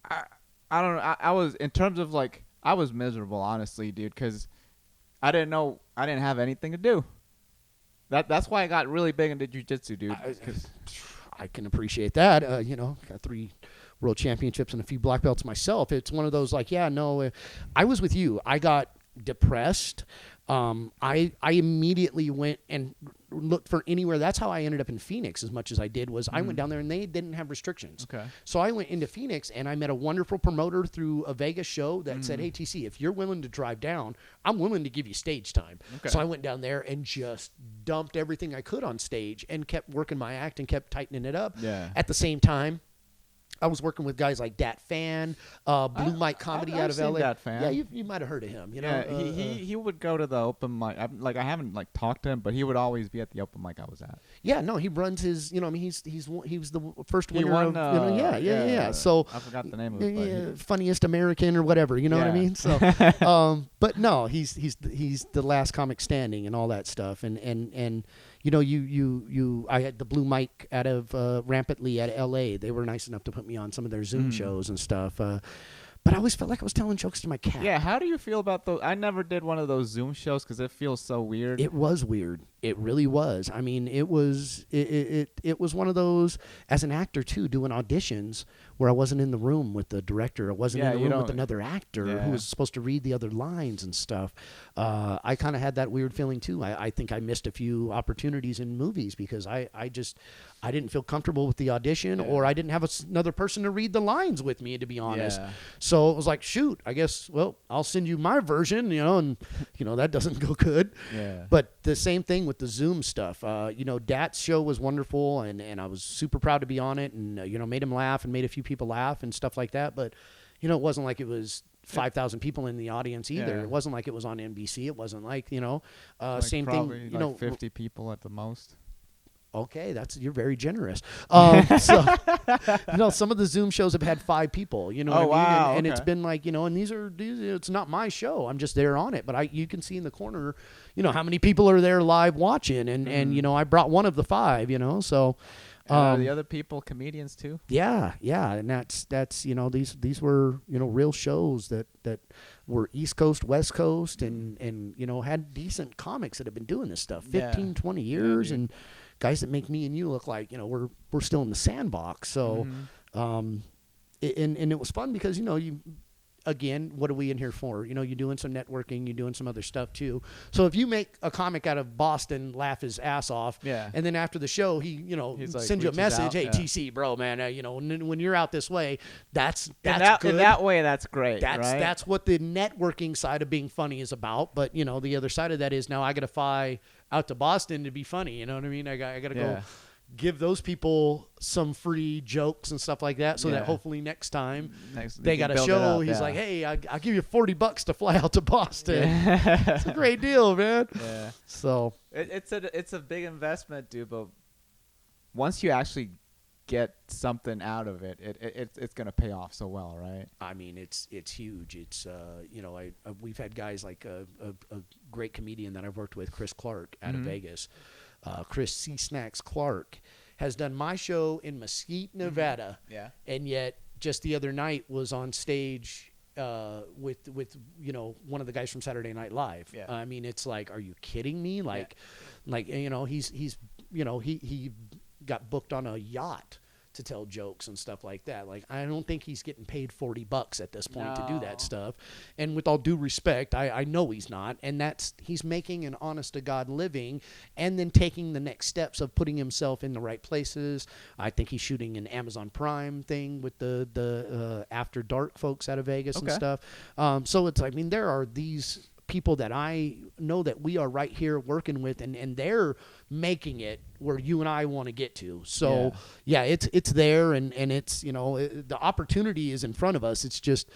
I don't know. I was, in terms of like, I was miserable, honestly, dude, because I didn't have anything to do. That's why I got really big into jiu-jitsu, dude. I can appreciate that. Got 3 world championships and a few black belts myself. It's one of those like, I was with you. I got depressed. I immediately went and looked for anywhere. That's how I ended up in Phoenix as much as I did was I went down there and they didn't have restrictions. Okay. So I went into Phoenix and I met a wonderful promoter through a Vegas show that said, hey, TC, if you're willing to drive down, I'm willing to give you stage time. Okay. So I went down there and just dumped everything I could on stage and kept working my act and kept tightening it up. Yeah. At the same time, I was working with guys like Dat Fan, Blue Mike Comedy out of LA. Dat Fan. Yeah, you might have heard of him. He would go to the open mic. I haven't talked to him, but he would always be at the open mic I was at. Yeah, no, he runs his. He was the first winner. Yeah. So I forgot the name of it. Funniest American or whatever. You know what I mean? So, but no, he's the last comic standing and all that stuff. And I had the Blue Mike out of Rampantly at LA. They were nice enough to put me on some of their Zoom shows and stuff. But I always felt like I was telling jokes to my cat. Yeah, how do you feel about those? I never did one of those Zoom shows because it feels so weird. It was weird. It really was. I mean, it was one of those, as an actor too, doing auditions where I wasn't in the room with the director. I wasn't in the room with another actor who was supposed to read the other lines and stuff. I kind of had that weird feeling too. I think I missed a few opportunities in movies because I didn't feel comfortable with the audition or I didn't have another person to read the lines with me, to be honest. Yeah. So it was like, shoot, I guess, I'll send you my version, and, that doesn't go good. Yeah. But the same thing with the Zoom stuff. Dat's show was wonderful, and I was super proud to be on it, and, made him laugh and made a few people laugh and stuff like that. But, it wasn't like it was 5,000 people in the audience either. Yeah. It wasn't like it was on NBC. It wasn't like, same thing. 50 people at the most. Okay, you're very generous. So, some of the Zoom shows have had 5 people. You know what I mean? Wow, And it's okay. been like, and these it's not my show. I'm just there on it. But you can see in the corner, how many people are there live watching, and I brought one of the 5. So. Are the other people comedians too? Yeah, and that's these were real shows that were East Coast, West Coast, and had decent comics that have been doing this stuff 15, 20 years, and guys that make me and you look like we're still in the sandbox. So, and it was fun because you. Again, what are we in here for? You're doing some networking, you're doing some other stuff too. So if you make a comic out of Boston laugh his ass off, and then after the show he sends you a message, out, hey TC, bro, man, when you're out this way, that's good. In that way, that's great. That's what the networking side of being funny is about. But the other side of that is now I got to fly out to Boston to be funny. You know what I mean? I got to go give those people some free jokes and stuff like that, so that hopefully next time they got a show. He's like, hey, I'll give you $40 to fly out to Boston. It's a great deal, man. Yeah. So it's a big investment, dude. But once you actually get something out of it, it's gonna pay off so well, right? I mean, it's huge. It's we've had guys like a great comedian that I've worked with, Chris Clark, out of Vegas. Chris C. Snacks Clark has done my show in Mesquite, Nevada. Yeah. And yet just the other night was on stage with one of the guys from Saturday Night Live. Yeah. I mean, it's like, are you kidding me? He got booked on a yacht to tell jokes and stuff like that. Like, I don't think he's getting paid $40 at this point to do that stuff. And with all due respect, I know he's not. And he's making an honest to God living and then taking the next steps of putting himself in the right places. I think he's shooting an Amazon Prime thing with the After Dark folks out of Vegas and stuff. So it's, I mean, there are these people that I know that we are right here working with, and they're making it where you and I want to get to. So it's there, and it's the opportunity is in front of us. It's just,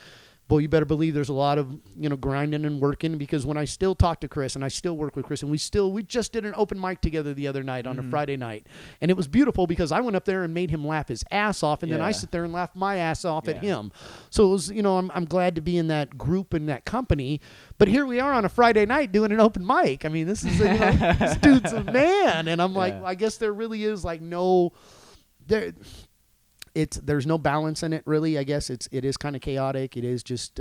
boy, you better believe there's a lot of grinding and working, because when I still talk to Chris and I still work with Chris, and we just did an open mic together the other night on a Friday night, and it was beautiful because I went up there and made him laugh his ass off, and then I sit there and laugh my ass off at him. So it was, I'm glad to be in that group and that company. But here we are on a Friday night doing an open mic. I mean, this is this dude's a man, and I'm like, I guess there really is like there's no balance in it, really. I guess it is kind of chaotic. It is just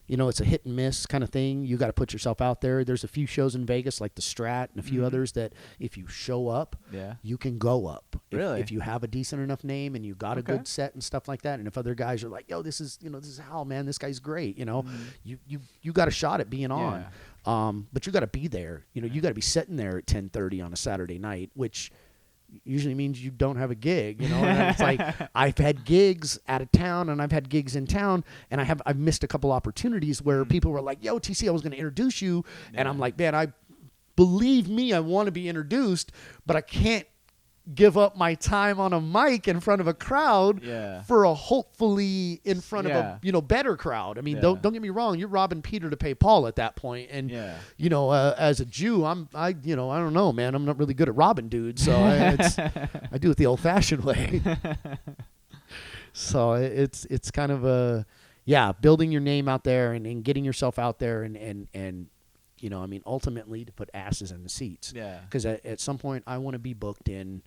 it's a hit and miss kind of thing. You got to put yourself out there. There's a few shows in Vegas like the Strat and a few others that if you show up, you can go up. Really? If you have a decent enough name and you got a good set and stuff like that, and if other guys are like, yo, this is Hal, man, this guy's great. You got a shot at being on. But you got to be there. You got to be sitting there at 10:30 on a Saturday night, which usually means you don't have a gig, and it's like I've had gigs out of town and I've had gigs in town, and I've missed a couple opportunities where people were like, yo, TC, I was going to introduce you. And I'm like, man, believe me, I want to be introduced, but I can't give up my time on a mic in front of a crowd for a hopefully in front of a better crowd. I mean, don't get me wrong, you're robbing Peter to pay Paul at that point. And as a Jew, I don't know, man, I'm not really good at robbing dudes, so I do it the old-fashioned way. So it's kind of building your name out there and getting yourself out there and ultimately to put asses in the seats. Yeah. Because at some point I want to be booked in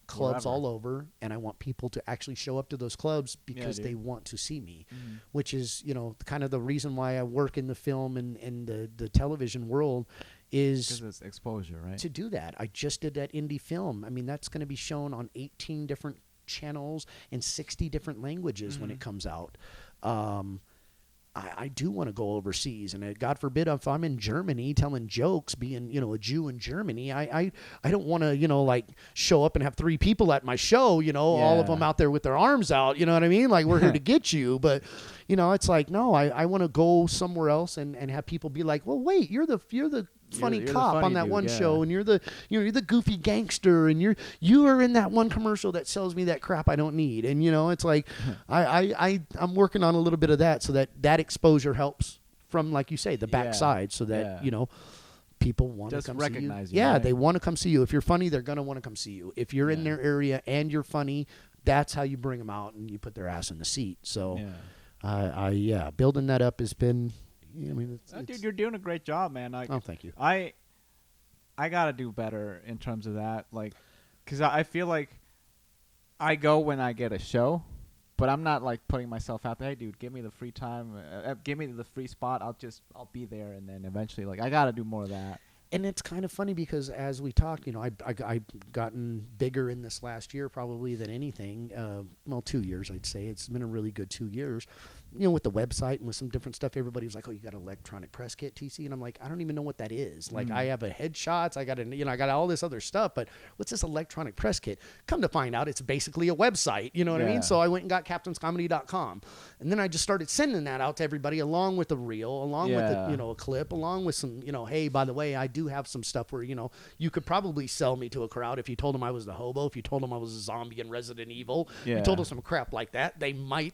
clubs all over, and I want people to actually show up to those clubs because they want to see me, which is, kind of the reason why I work in the film and the television world is because it's exposure, right? To do that. I just did that indie film. I mean, that's going to be shown on 18 different channels in 60 different languages when it comes out. I do want to go overseas, and God forbid if I'm in Germany telling jokes, being a Jew in Germany, I don't want to show up and have 3 people at my show, all of them out there with their arms out, you know what I mean? Like, we're here to get you, but it's like, no, I want to go somewhere else and have people be like, well, wait, you're the funny cop on that one show, and you're the goofy gangster, and you are in that one commercial that sells me that crap I don't need. And it's like I'm working on a little bit of that, so that exposure helps from, like you say, the backside, so that people want to Just come see you. recognize you, Yeah, right? they want to come see you. If you're funny, they're going to want to come see you. If you're in Yeah. their area and you're funny, that's how you bring them out and you put their ass in the seat. So, building that up has been, I mean, Dude, you're doing a great job, man. Like, oh, thank you. I gotta do better in terms of that, like, because I feel like I go when I get a show, but I'm not like putting myself out there. Hey, dude, give me the free time, give me the free spot. I'll be there, and then eventually, like, I gotta do more of that. And it's kind of funny because as we talked, I've gotten bigger in this last year probably than anything. 2 years, I'd say. It's been a really good 2 years. With the website and with some different stuff, everybody was like, "Oh, you got an electronic press kit, TC?" And I'm like, "I don't even know what that is." Like, I have a headshots, I got all this other stuff, but what's this electronic press kit? Come to find out, it's basically a website. You know what I mean? So I went and got captainscomedy.com, and then I just started sending that out to everybody, along with a reel, along with a clip, along with some, hey, by the way, I do have some stuff where you could probably sell me to a crowd if you told them I was the hobo, if you told them I was a zombie in Resident Evil, you told them some crap like that, they might,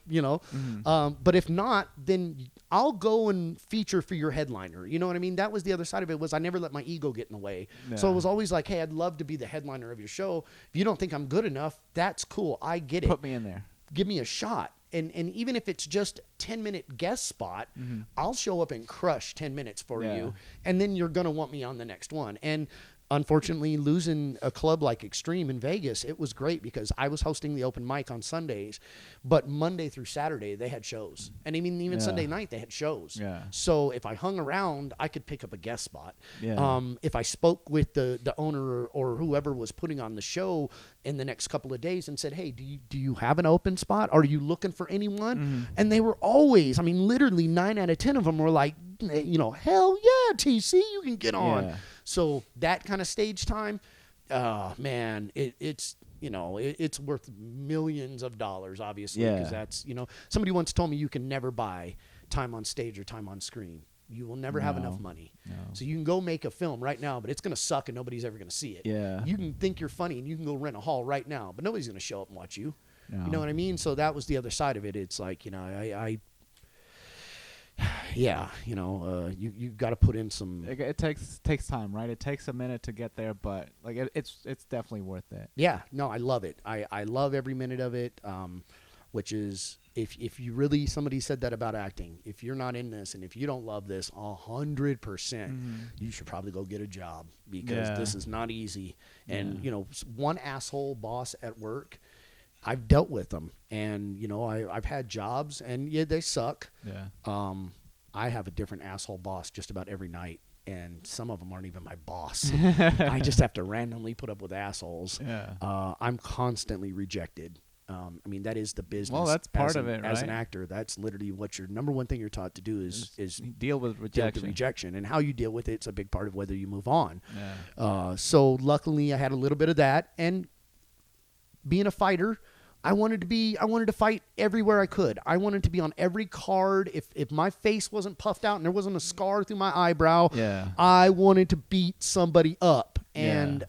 But if not, then I'll go and feature for your headliner. You know what I mean? That was the other side of it, was I never let my ego get in the way. Yeah. So it was always like, hey, I'd love to be the headliner of your show. If you don't think I'm good enough, that's cool. I get it. Put me in there. Give me a shot. And even if it's just 10-minute guest spot, I'll show up and crush 10 minutes for you. And then you're going to want me on the next one. And unfortunately, losing a club like Extreme in Vegas, it was great because I was hosting the open mic on Sundays, but Monday through Saturday they had shows, and even Sunday night they had shows. Yeah. So if I hung around, I could pick up a guest spot. Yeah. If I spoke with the owner or whoever was putting on the show in the next couple of days and said, "Hey, do you have an open spot? Are you looking for anyone?" And they were always, literally 9 out of 10 of them were like, hell yeah, TC, you can get on. Yeah. So that kind of stage time, man, it's it's worth millions of dollars, obviously, because that's, somebody once told me you can never buy time on stage or time on screen. You will never have enough money. No. So you can go make a film right now, but it's going to suck and nobody's ever going to see it. Yeah. You can think you're funny and you can go rent a hall right now, but nobody's going to show up and watch you. No. You know what I mean? So that was the other side of it. It's like, you got to put in some. It takes time, right? It takes a minute to get there, but like it's definitely worth it. Yeah, no, I love it. I love every minute of it. Which is, if you really, somebody said that about acting. If you're not in this and if you don't love this 100%, you should probably go get a job, because this is not easy. And one asshole boss at work, I've dealt with them, and I've had jobs, and they suck. Yeah. I have a different asshole boss just about every night, and some of them aren't even my boss. I just have to randomly put up with assholes. Yeah. I'm constantly rejected. That is the business. Well, that's part of it, right? As an actor, that's literally what your number one thing you're taught to do is deal with rejection, and how you deal with it's a big part of whether you move on. Yeah. So luckily, I had a little bit of that, and being a fighter, I wanted to fight everywhere I could. I wanted to be on every card. If my face wasn't puffed out and there wasn't a scar through my eyebrow, I wanted to beat somebody up. And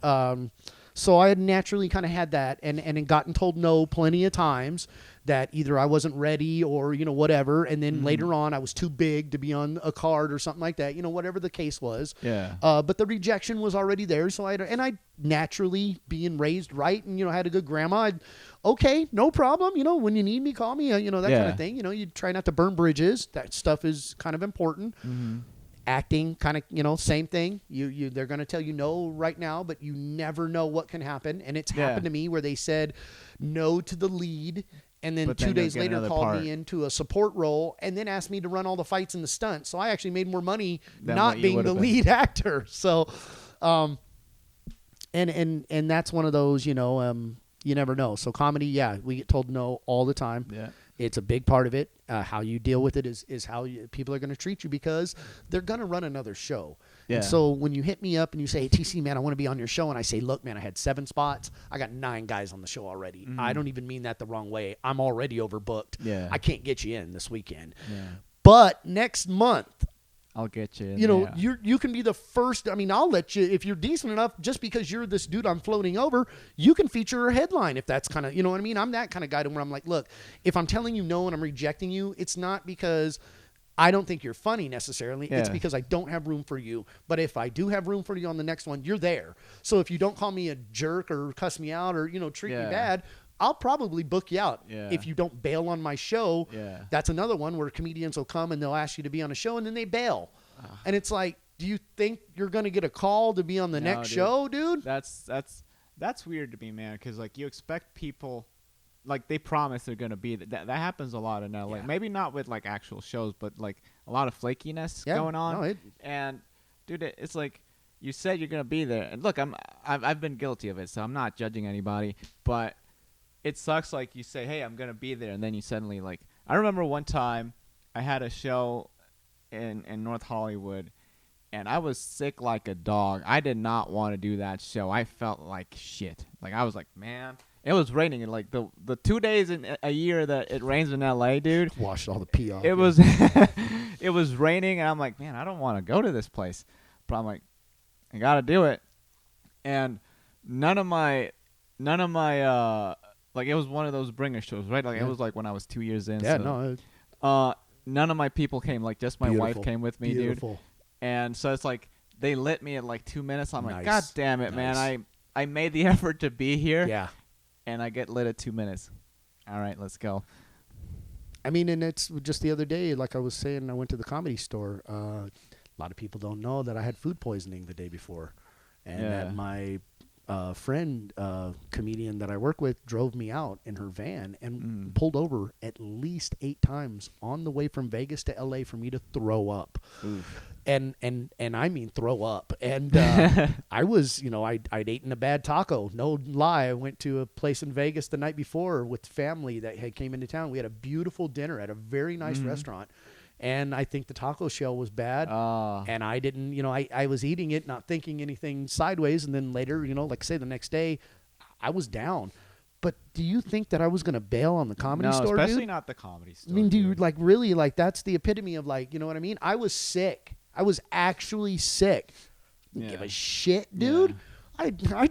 so I had naturally kind of had that, and gotten told no plenty of times, that either I wasn't ready or, whatever. And then later on I was too big to be on a card or something like that, whatever the case was. Yeah. But the rejection was already there. So I naturally, being raised right and, had a good grandma, okay, no problem. When you need me, call me, that kind of thing. You try not to burn bridges. That stuff is kind of important. Acting, kind of, same thing. They're going to tell you no right now, but you never know what can happen. And it's happened to me where they said no to the lead, and then 2 days later called me into a support role, and then asked me to run all the fights and the stunts. So I actually made more money not being the lead actor. So, and that's one of those, you never know. So comedy, we get told no all the time. Yeah. It's a big part of it. How you deal with it is how people are going to treat you, because they're going to run another show. Yeah. And so when you hit me up and you say, hey, TC, man, I want to be on your show. And I say, look, man, I had 7 spots. I got 9 guys on the show already. I don't even mean that the wrong way. I'm already overbooked. Yeah. I can't get you in this weekend. Yeah. But next month, I'll get you. You can be the first. I'll let you, if you're decent enough, just because you're this dude I'm floating over, you can feature a headline if that's kind of, I'm that kind of guy to where I'm like, look, if I'm telling you no and I'm rejecting you, it's not because I don't think you're funny necessarily. It's Yeah. because I don't have room for you. But if I do have room for you on the next one, you're there. So if you don't call me a jerk or cuss me out or, treat me Yeah. bad, I'll probably book you out. Yeah. If you don't bail on my show, Yeah. that's another one where comedians will come and they'll ask you to be on a show and then they bail. And it's like, do you think you're going to get a call to be on the No, next dude. show, dude? That's weird to me, man, because like you expect people, like they promise they're gonna be that happens a lot in LA. Yeah. Maybe not with like actual shows, but like a lot of flakiness Yeah, going on. no, And dude, it's like you said you're gonna be there, and look, I've been guilty of it, so I'm not judging anybody, but it sucks. Like you say, hey, I'm gonna be there, and then you suddenly like. I remember one time I had a show in North Hollywood. And I was sick like a dog. I did not want to do that show. I felt like shit. Like I was like, man, it was raining. And like the 2 days in a year that it rains in LA, dude, Washed all the pee off. it was it was raining, and I'm like, man, I don't want to go to this place. But I'm like, I gotta do it. And none of my like it was one of those bringer shows, right? Like it was like when I was 2 years in. Yeah, so, no. none of my people came. Like just my wife came with me, Beautiful. dude. And so it's like they lit me at like 2 minutes. I'm like, Nice. God damn it, Nice. man. I made the effort to be here. Yeah. And I get lit at 2 minutes. All right, let's go. I mean, and it's just the other day, like I was saying, I went to the Comedy Store. A lot of people don't know that I had food poisoning the day before. And Yeah. that my friend, comedian that I work with, drove me out in her van and pulled over at least 8 times on the way from Vegas to LA for me to throw up. Oof. And I mean throw up. And I was, I'd eaten a bad taco. No lie. I went to a place in Vegas the night before with family that had came into town. We had a beautiful dinner at a very nice restaurant. And I think the taco shell was bad. And I didn't, I was eating it, not thinking anything sideways. And then later, like say the next day, I was down. But do you think that I was going to bail on the Comedy Store, especially dude? not the Comedy Store. I mean, dude, like really, like that's the epitome of like, you know what I mean? I was sick. I was actually sick. Didn't give a shit, dude. Yeah.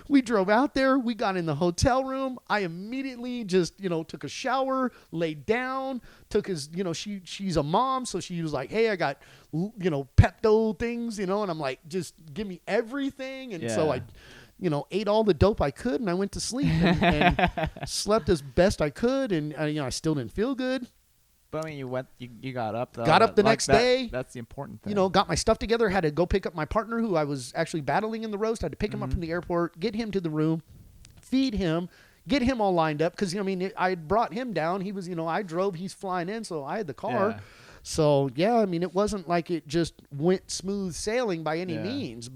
We drove out there. We got in the hotel room. I immediately just, took a shower, laid down, took his, she's a mom. So she was like, hey, I got, Pepto things, and I'm like, just give me everything. And so I, ate all the dope I could, and I went to sleep and slept as best I could. And, I still didn't feel good. But I mean, you got up. Though. Got up the next day. That's the important thing. Got my stuff together. Had to go pick up my partner who I was actually battling in the roast. Had to pick him up from the airport, get him to the room, feed him, get him all lined up. Because, I brought him down. He was, I drove. He's flying in, so I had the car. Yeah. So, yeah, I mean, it wasn't like it just went smooth sailing by any means.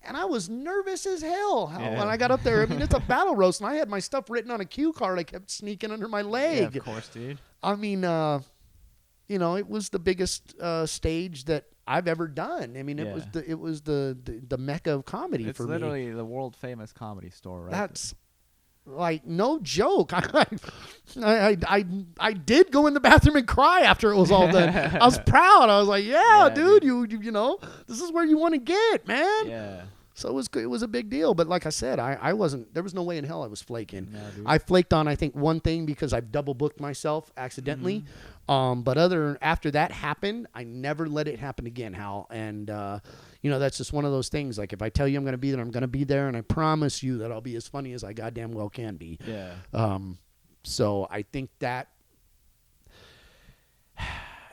And I was nervous as hell when I got up there. I mean, it's a battle roast, and I had my stuff written on a cue card. I kept sneaking under my leg. Yeah, of course, dude. I mean, it was the biggest stage that I've ever done. I mean, it was the mecca of comedy for me. It's literally the world famous Comedy Store, right? That's like no joke. I did go in the bathroom and cry after it was all done. I was proud. I was like, yeah, dude, you this is where you want to get, man. Yeah. So it was a big deal. But like I said, I wasn't, there was no way in hell I was flaking. No, dude. I flaked on, I think, one thing because I've double booked myself accidentally. But after that happened, I never let it happen again, Hal. And, that's just one of those things. Like if I tell you I'm going to be there, I'm going to be there. And I promise you that I'll be as funny as I goddamn well can be. Yeah. So I think that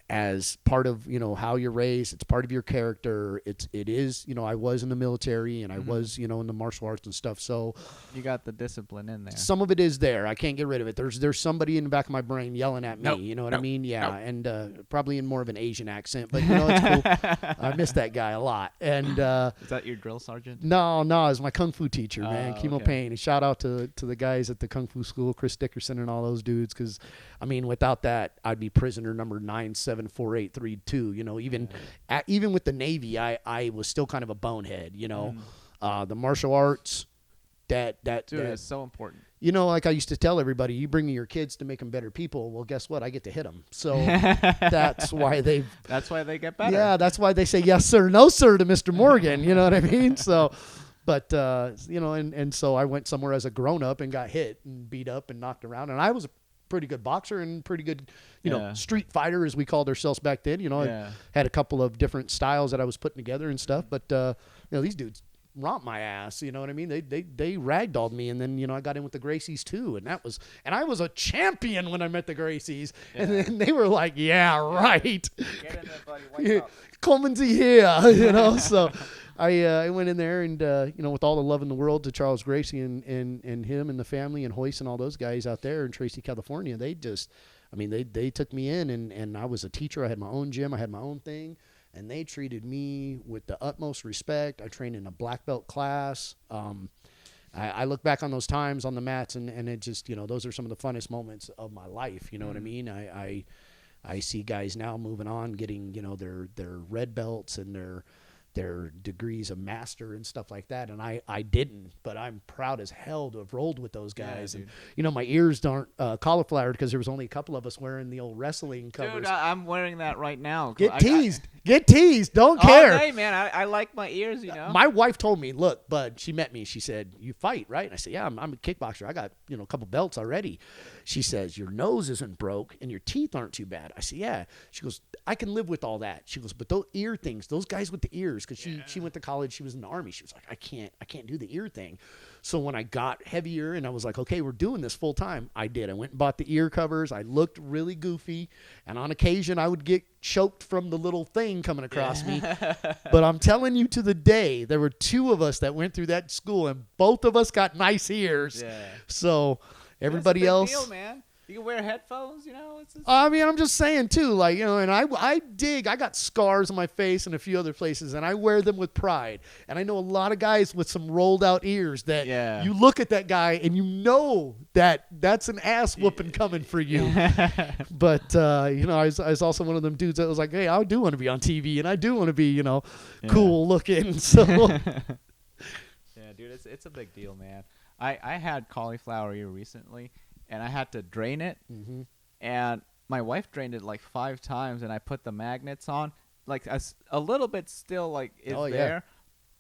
as part of, how you're raised, it's part of your character. It is, I was in the military and I was, in the martial arts and stuff. So you got the discipline in there. some of it is there. I can't get rid of it. There's somebody in the back of my brain yelling at me. Nope. You know what I mean? Yeah. Nope. And probably in more of an Asian accent, but it's cool. I miss that guy a lot. And is that your drill sergeant? no, it's my kung fu teacher, man. Kimo okay. Payne. And shout out to the guys at the kung fu school, Chris Dickerson and all those dudes. Because I mean, without that, I'd be prisoner number 97483. Even with the Navy, I was still kind of a bonehead, the martial arts, Dude, it's so important. like I used to tell everybody, you bring me your kids to make them better people. Well, guess what? I get to hit them. So that's why they get better. Yeah, that's why they say yes sir, no sir to Mr. Morgan. You know what I mean? So, but and so I went somewhere as a grown up and got hit and beat up and knocked around, and I was pretty good boxer and pretty good, street fighter, as we called ourselves back then. I had a couple of different styles that I was putting together and stuff. But, these dudes romped my ass. You know what I mean? They ragdolled me. And then, I got in with the Gracies too. And I was a champion when I met the Gracies. Yeah. And then they were like, yeah, right. Get in there, buddy. Wake up. Come here, So I went in there and, with all the love in the world to Charles Gracie and him and the family and Hoyce and all those guys out there in Tracy, California, they took me in and I was a teacher. I had my own gym. I had my own thing. And they treated me with the utmost respect. I trained in a black belt class. I look back on those times on the mats, and it just, those are some of the funnest moments of my life. You know what I mean? I see guys now moving on, getting, their red belts and their degrees of master and stuff like that. And I didn't, but I'm proud as hell to have rolled with those guys. Yeah, and, my ears aren't cauliflowered because there was only a couple of us wearing the old wrestling covers. Dude, I'm wearing that right now. Get teased. Don't care. Hey, man, I like my ears, My wife told me, look, bud, she met me. She said, you fight, right? And I said, yeah, I'm a kickboxer. I got, a couple belts already. She says, your nose isn't broke and your teeth aren't too bad. I said, yeah. She goes, I can live with all that. She goes, but those ear things, those guys with the ears, because she went to college, she was in the Army. She was like, I can't do the ear thing. So when I got heavier and I was like, okay, we're doing this full time, I did. I went and bought the ear covers. I looked really goofy. And on occasion, I would get choked from the little thing coming across me. But I'm telling you, to the day, there were two of us that went through that school, and both of us got nice ears. Yeah. So everybody else. Deal, man. You can wear headphones, I'm just saying too, and I got scars on my face and a few other places, and I wear them with pride. And I know a lot of guys with some rolled out ears that you look at that guy and that's an ass whooping coming for you. But, I was also one of them dudes that was like, hey, I do want to be on TV and I do want to be, cool looking. So, yeah, dude, it's a big deal, man. I had cauliflower ear recently. And I had to drain it, and my wife drained it like 5 times, and I put the magnets on. Like a little bit still is there,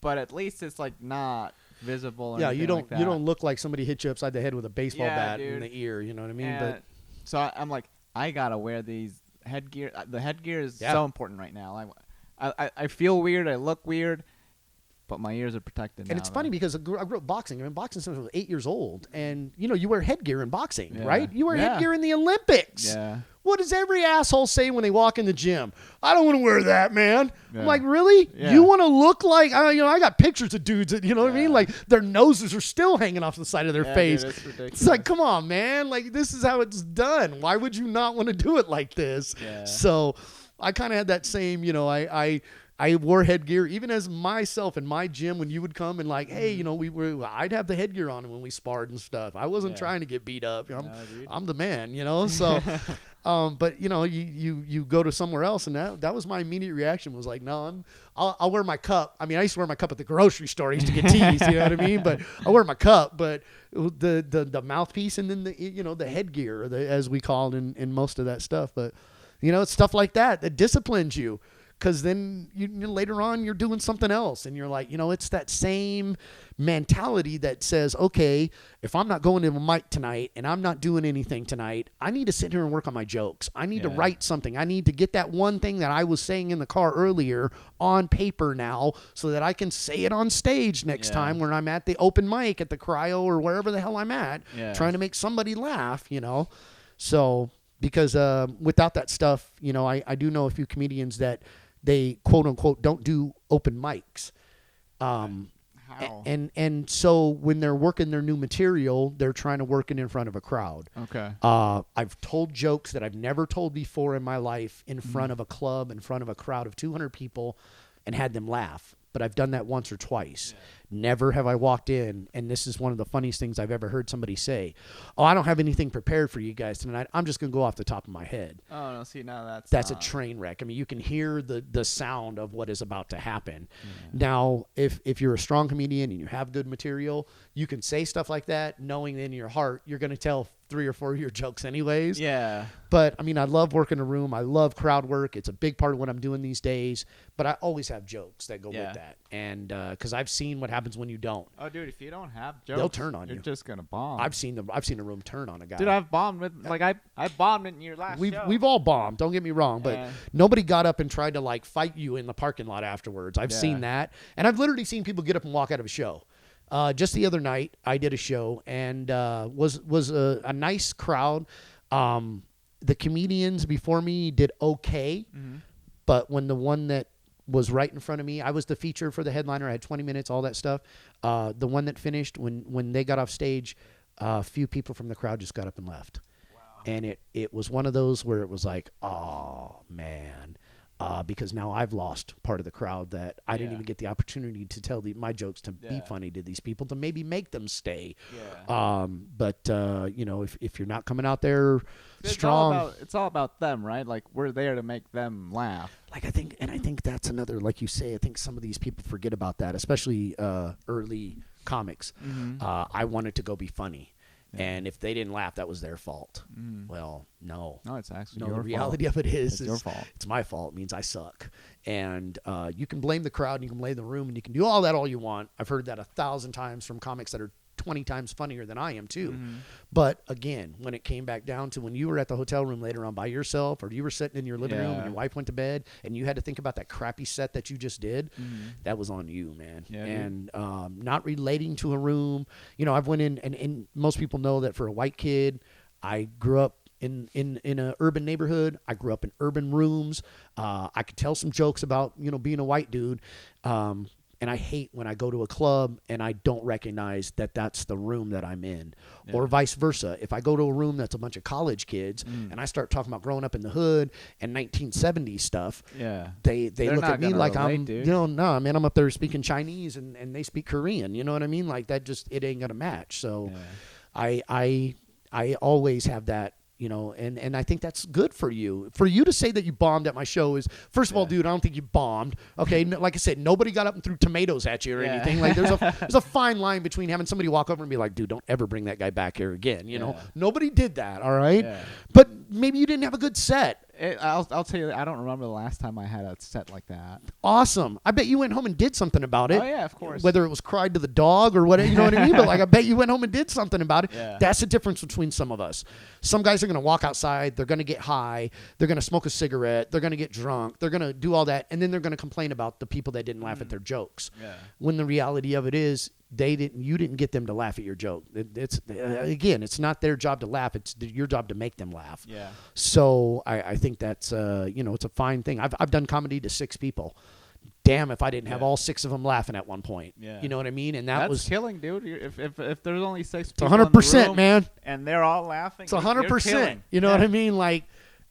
but at least it's like not visible. Or you don't like you don't look like somebody hit you upside the head with a baseball bat in the ear. You know what I mean? And so I'm like, I gotta wear these headgear. The headgear is so important right now. I feel weird. I look weird. But my ears are protected now. And it's funny because I grew up boxing. Boxing since I was 8 years old. And, you wear headgear in boxing, right? You wear headgear in the Olympics. Yeah. What does every asshole say when they walk in the gym? I don't want to wear that, man. Yeah. I'm like, really? Yeah. You want to look like, I got pictures of dudes that, what I mean? Like, their noses are still hanging off the side of their face. Dude, that's ridiculous. It's like, come on, man. Like, this is how it's done. Why would you not want to do it like this? Yeah. So I kind of had that same, I wore headgear even as myself in my gym when you would come and like, hey, I'd have the headgear on when we sparred and stuff. I wasn't trying to get beat up. I'm the man, So, but you go to somewhere else, and that was my immediate reaction was like, no, I'll wear my cup. I mean, I used to wear my cup at the grocery store. I used to get teased, you know what I mean? But I wear my cup, but the mouthpiece and then the headgear, as we call it in most of that stuff. But it's stuff like that disciplines you. Because then later on you're doing something else, and you're like, it's that same mentality that says, okay, if I'm not going to a mic tonight and I'm not doing anything tonight, I need to sit here and work on my jokes. I need to write something. I need to get that one thing that I was saying in the car earlier on paper now, so that I can say it on stage next time when I'm at the open mic at the cryo or wherever the hell I'm at, trying to make somebody laugh. So because without that stuff, I do know a few comedians that they quote unquote don't do open mics. How? And so when they're working their new material, they're trying to work it in front of a crowd. Okay. I've told jokes that I've never told before in my life in front of a club, in front of a crowd of 200 people, and had them laugh. But I've done that once or twice. Yeah. Never have I walked in, and this is one of the funniest things I've ever heard somebody say. Oh, I don't have anything prepared for you guys tonight. I'm just going to go off the top of my head. Oh, no, see, now that's a train wreck. I mean, you can hear the sound of what is about to happen. Yeah. Now, if you're a strong comedian and you have good material, you can say stuff like that, knowing in your heart you're going to tell 3 or 4 of your jokes anyways. Yeah. But I mean, I love working a room. I love crowd work. It's a big part of what I'm doing these days. But I always have jokes that go with that. And because I've seen what happens when you don't. Oh, dude, if you don't have jokes, they'll turn on you're you. just gonna bomb. I've seen a room turn on a guy. Dude, I've bombed with I bombed in your last show. We've all bombed. Don't get me wrong, but nobody got up and tried to like fight you in the parking lot afterwards. I've seen that, and I've literally seen people get up and walk out of a show. Just the other night, I did a show and was a nice crowd. The comedians before me did okay, but when the one that was right in front of me, I was the feature for the headliner. I had 20 minutes, all that stuff. The one that finished, when they got off stage, a few people from the crowd just got up and left. Wow. And it was one of those where it was like, oh, man. Because now I've lost part of the crowd that I didn't even get the opportunity to tell my jokes to be funny to these people, to maybe make them stay. Yeah. But if you're not coming out there strong. It's all about them, right? Like, we're there to make them laugh. Like, I think that's another, like you say, I think some of these people forget about that, especially early comics. I wanted to go be funny. Yeah. And if they didn't laugh, that was their fault. Well, no. No, it's actually your fault. The reality of it is, it's your fault. It's my fault. It means I suck. And you can blame the crowd and you can blame the room and you can do all that all you want. I've heard that 1,000 times from comics that are 20 times funnier than I am too. But again, when it came back down to when you were at the hotel room later on by yourself, or you were sitting in your living room and your wife went to bed and you had to think about that crappy set that you just did, that was on you, man. Yeah, and not relating to a room. I've went in and most people know that for a white kid, I grew up in an urban neighborhood. I grew up in urban rooms. I could tell some jokes about, being a white dude. And I hate when I go to a club and I don't recognize that that's the room that I'm in, or vice versa. If I go to a room that's a bunch of college kids and I start talking about growing up in the hood and 1970s stuff, they look at me like I'm, no, man, I'm up there speaking Chinese and they speak Korean. You know what I mean? Like that it ain't gonna match. So I always have that. And I think that's good for you. For you to say that you bombed at my show is, first of all, dude, I don't think you bombed. Okay, like I said, nobody got up and threw tomatoes at you or anything. Like there's a fine line between having somebody walk over and be like, dude, don't ever bring that guy back here again. Nobody did that. All right, but maybe you didn't have a good set. I'll tell you, I don't remember the last time I had a set like that. Awesome. I bet you went home and did something about it. Oh, yeah, of course. Whether it was cried to the dog or whatever, you know what I mean? But like, I bet you went home and did something about it. Yeah. That's the difference between some of us. Some guys are going to walk outside. They're going to get high. They're going to smoke a cigarette. They're going to get drunk. They're going to do all that. And then they're going to complain about the people that didn't laugh at their jokes. Yeah. When the reality of it is, you didn't get them to laugh at your joke. It's not their job to laugh. It's your job to make them laugh. Yeah. So I think that's it's a fine thing. I've done comedy to 6 people. Damn, if I didn't have all 6 of them laughing at one point. Yeah. You know what I mean? And that's was killing, dude. If there's only 6 people, 100%, man. And they're all laughing. It's 100%. You know what I mean? Like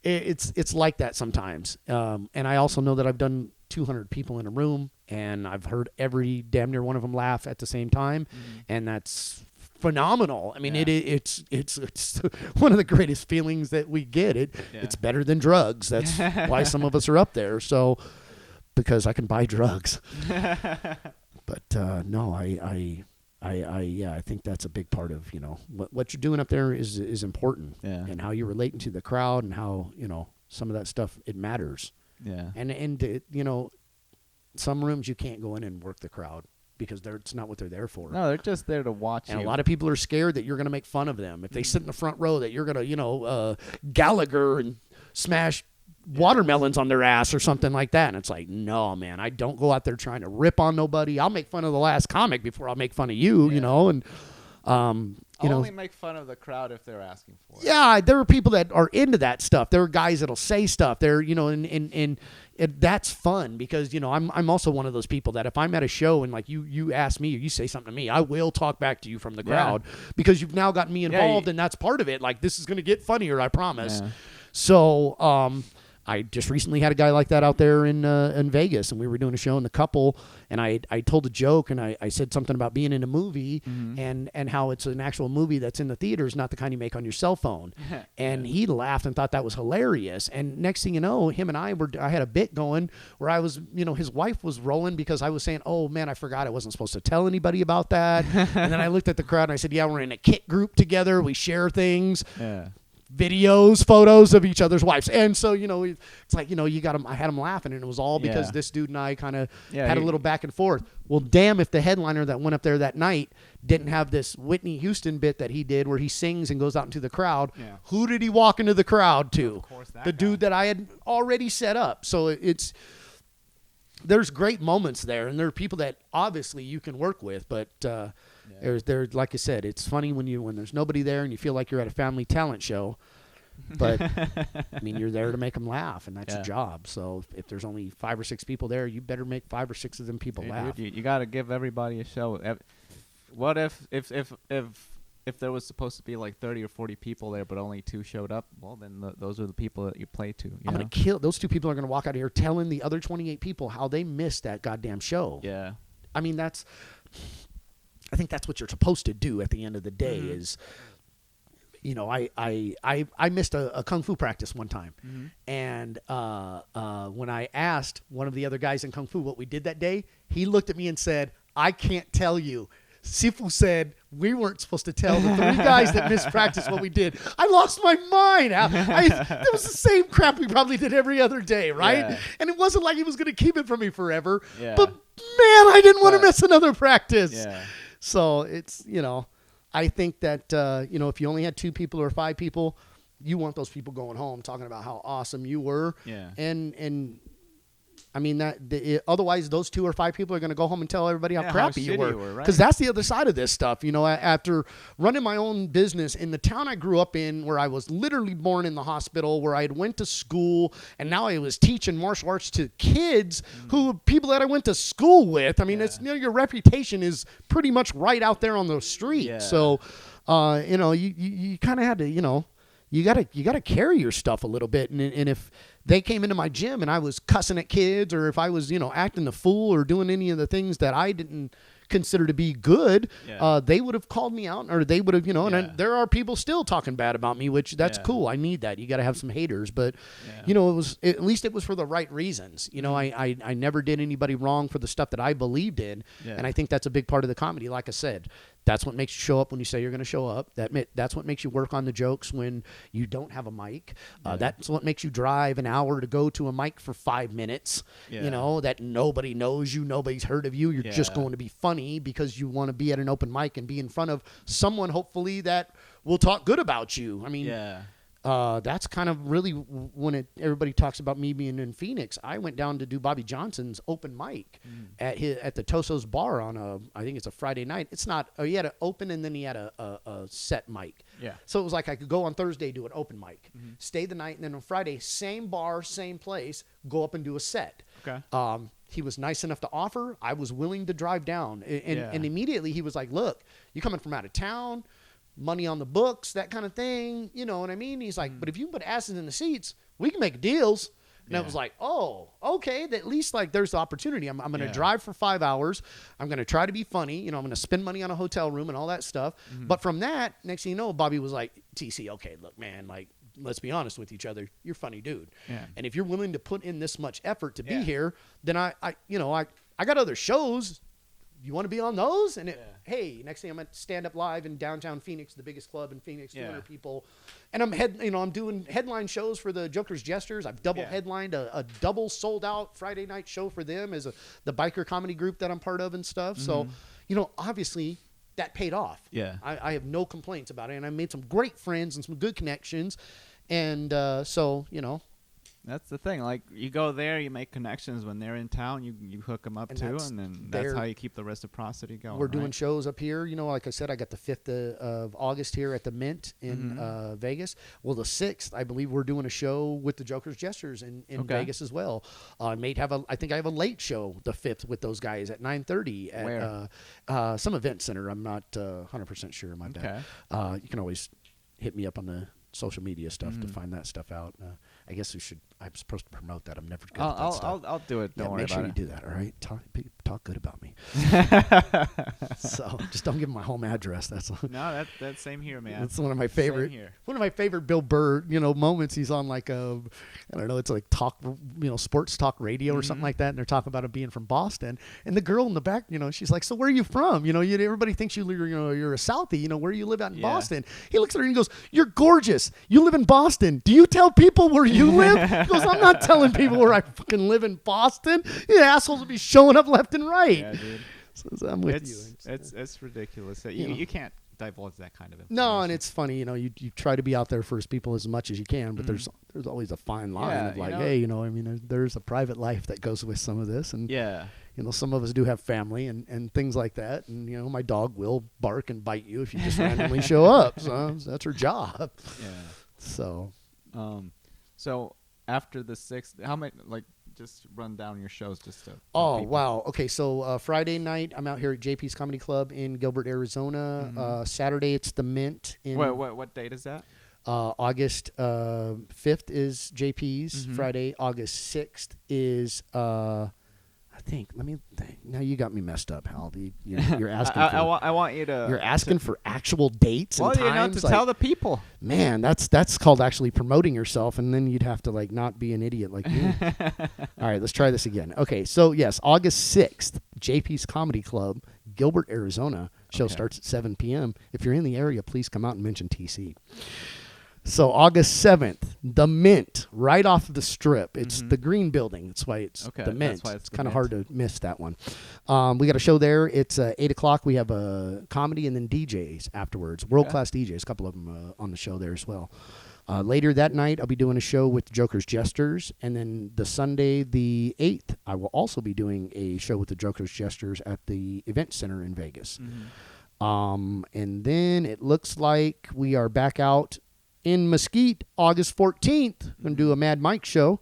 it's like that sometimes. And I also know that I've done 200 people in a room, and I've heard every damn near one of them laugh at the same time, and that's phenomenal. I mean, it's one of the greatest feelings that we get. It's better than drugs. That's why some of us are up there. So, because I can buy drugs. But no, I think that's a big part of what you're doing up there is important, and how you're relating to the crowd and how some of that stuff, it matters. Yeah. And some rooms you can't go in and work the crowd because it's not what they're there for. No, they're just there to watch you. And a lot of people are scared that you're going to make fun of them. If they sit in the front row, that you're going to, Gallagher and smash watermelons on their ass or something like that. And it's like, no, man, I don't go out there trying to rip on nobody. I'll make fun of the last comic before I'll make fun of you, and I'll only make fun of the crowd if they're asking for it. Yeah, there are people that are into that stuff. There are guys that'll say stuff. There, and that's fun because I'm also one of those people that if I'm at a show and like you ask me or you say something to me, I will talk back to you from the crowd because you've now gotten me involved and that's part of it. Like this is gonna get funnier, I promise. Yeah. So I just recently had a guy like that out there in Vegas, and we were doing a show in the couple, and I told a joke, and I said something about being in a movie and how it's an actual movie that's in the theaters, not the kind you make on your cell phone. And he laughed and thought that was hilarious. And next thing you know, him and I had a bit going where I was, his wife was rolling because I was saying, oh man, I forgot I wasn't supposed to tell anybody about that. And then I looked at the crowd and I said, yeah, we're in a kit group together. We share things. Yeah. Videos, photos of each other's wives. And so, it's like, I had him laughing, and it was all because this dude and I kind of had a little back and forth. Well, damn if the headliner that went up there that night didn't have this Whitney Houston bit that he did where he sings and goes out into the crowd. Yeah. Who did he walk into the crowd to? Of course, the dude that I had already set up. So there's great moments there, and there are people that obviously you can work with, but there's like I said, it's funny when there's nobody there and you feel like you're at a family talent show, but I mean, you're there to make them laugh, and that's your job. So if there's only 5 or 6 people there, you better make 5 or 6 of them people laugh. You got to give everybody a show. What if there was supposed to be like 30 or 40 people there, but only 2 showed up? Well, then those are the people that you play to. I'm going to kill those 2 people. Are going to walk out of here telling the other 28 people how they missed that goddamn show. Yeah. I mean, I think that's what you're supposed to do at the end of the day is, I missed a Kung Fu practice one time. And when I asked one of the other guys in Kung Fu what we did that day, he looked at me and said, I can't tell you. Sifu said we weren't supposed to tell the 3 guys that missed practice what we did. I lost my mind. It was the same crap we probably did every other day, right? Yeah. And it wasn't like he was going to keep it from me forever. Yeah. But, man, I didn't want to miss another practice. Yeah. So it's, I think that, if you only had 2 people or 5 people, you want those people going home talking about how awesome you were. Yeah. And I mean, otherwise those 2 or 5 people are going to go home and tell everybody how crappy you were. Because that's the other side of this stuff. After running my own business in the town I grew up in, where I was literally born in the hospital, where I had went to school, and now I was teaching martial arts to kids people that I went to school with. I mean, it's your reputation is pretty much right out there on the street. Yeah. So, you kind of had to, you gotta carry your stuff a little bit, and if they came into my gym and I was cussing at kids, or if I was acting a fool or doing any of the things that I didn't consider to be good, they would have called me out, or they would have and there are people still talking bad about me, which that's cool. I need that. You got to have some haters, but it was at least it was for the right reasons. I never did anybody wrong for the stuff that I believed in, and I think that's a big part of the comedy. Like I said, that's what makes you show up when you say you're going to show up. That's what makes you work on the jokes when you don't have a mic. That's what makes you drive an hour to go to a mic for 5 minutes. That nobody knows you, nobody's heard of you. You're just going to be funny because you want to be at an open mic and be in front of someone, hopefully, that will talk good about you. I mean, that's kind of really when everybody talks about me being in Phoenix. I went down to do Bobby Johnson's open mic at the Toso's bar on I think it's a Friday night. It's not. He had an open and then he had a set mic. Yeah. So it was like I could go on Thursday, do an open mic, stay the night, and then on Friday, same bar, same place, go up and do a set. Okay. He was nice enough to offer. I was willing to drive down, and immediately he was like, "Look, you coming from out of town." Money on the books, that kind of thing. You know what I mean? He's like, but if you put asses in the seats, we can make deals. And I was like, oh, okay. At least like there's the opportunity. I'm going to drive for 5 hours. I'm going to try to be funny. I'm going to spend money on a hotel room and all that stuff. But from that, next thing you know, Bobby was like, TC, okay, look, man, like, let's be honest with each other. You're a funny dude. Yeah. And if you're willing to put in this much effort to be here, then I got other shows. You want to be on those? And hey, next thing I'm at Stand Up Live in downtown Phoenix, the biggest club in Phoenix, 200 people. And I'm doing headline shows for the Joker's Jesters. I've double headlined a double sold out Friday night show for them as the biker comedy group that I'm part of and stuff. So, obviously that paid off. Yeah. I have no complaints about it. And I made some great friends and some good connections. And so. That's the thing. Like, you go there, you make connections. When they're in town, you hook them up too, and then that's how you keep the reciprocity going. We're doing shows up here. Like I said, I got the 5th of August here at the Mint in Vegas. Well, the 6th, I believe we're doing a show with the Joker's Jesters in Vegas as well. I think I have a late show the 5th with those guys at 9:30 at some event center. I'm not 100% sure. My bad. You can always hit me up on the social media stuff to find that stuff out. I guess I'm supposed to promote that. I'm never good at that stuff. I'll do it. Don't worry about it. Make sure you do that, all right? Talk good about me. So just don't give them my home address. That's no, that's same here, man. That's one of my favorite. One of my favorite Bill Burr, moments. He's on like I don't know, it's like talk, sports talk radio or something like that, and they're talking about him being from Boston. And the girl in the back, she's like, "So where are you from? Everybody thinks you're a Southie. Where you live out in Boston." He looks at her and he goes, "You're gorgeous. You live in Boston. Do you tell people where you live?" He goes, "I'm not telling people where I fucking live in Boston. You assholes will be showing up left and right." Yeah, dude. So I'm with you. It's ridiculous. You can't divulge that kind of information. No, and it's funny, you try to be out there for people as much as you can, but there's always a fine line of like, hey, there's a private life that goes with some of this, and some of us do have family and things like that, and my dog will bark and bite you if you just randomly show up. So that's her job. Yeah. So, so after the 6th, how many just run down your shows just to wow. Okay, so Friday night I'm out here at JP's Comedy Club in Gilbert, Arizona. Saturday it's the Mint in what date is that? August 5th is JP's. Friday, August 6th is now you got me messed up, Hal. You're asking I want you to. You're asking for actual dates and times. To tell the people. Man, that's called actually promoting yourself, and then you'd have to not be an idiot like me. All right, let's try this again. Okay, so yes, August 6th, JP's Comedy Club, Gilbert, Arizona. Show starts at 7 p.m. If you're in the area, please come out and mention TC. So August 7th, the Mint, right off of the Strip. It's the green building. That's why it's the Mint. It's kind of hard to miss that one. We got a show there. It's 8 o'clock. We have a comedy and then DJs afterwards. World-class DJs, a couple of them on the show there as well. Later that night, I'll be doing a show with Joker's Jesters. And then the Sunday, the 8th, I will also be doing a show with the Joker's Jesters at the Event Center in Vegas. And then it looks like we are back out in Mesquite, August 14th. I'm going to do a Mad Mike show.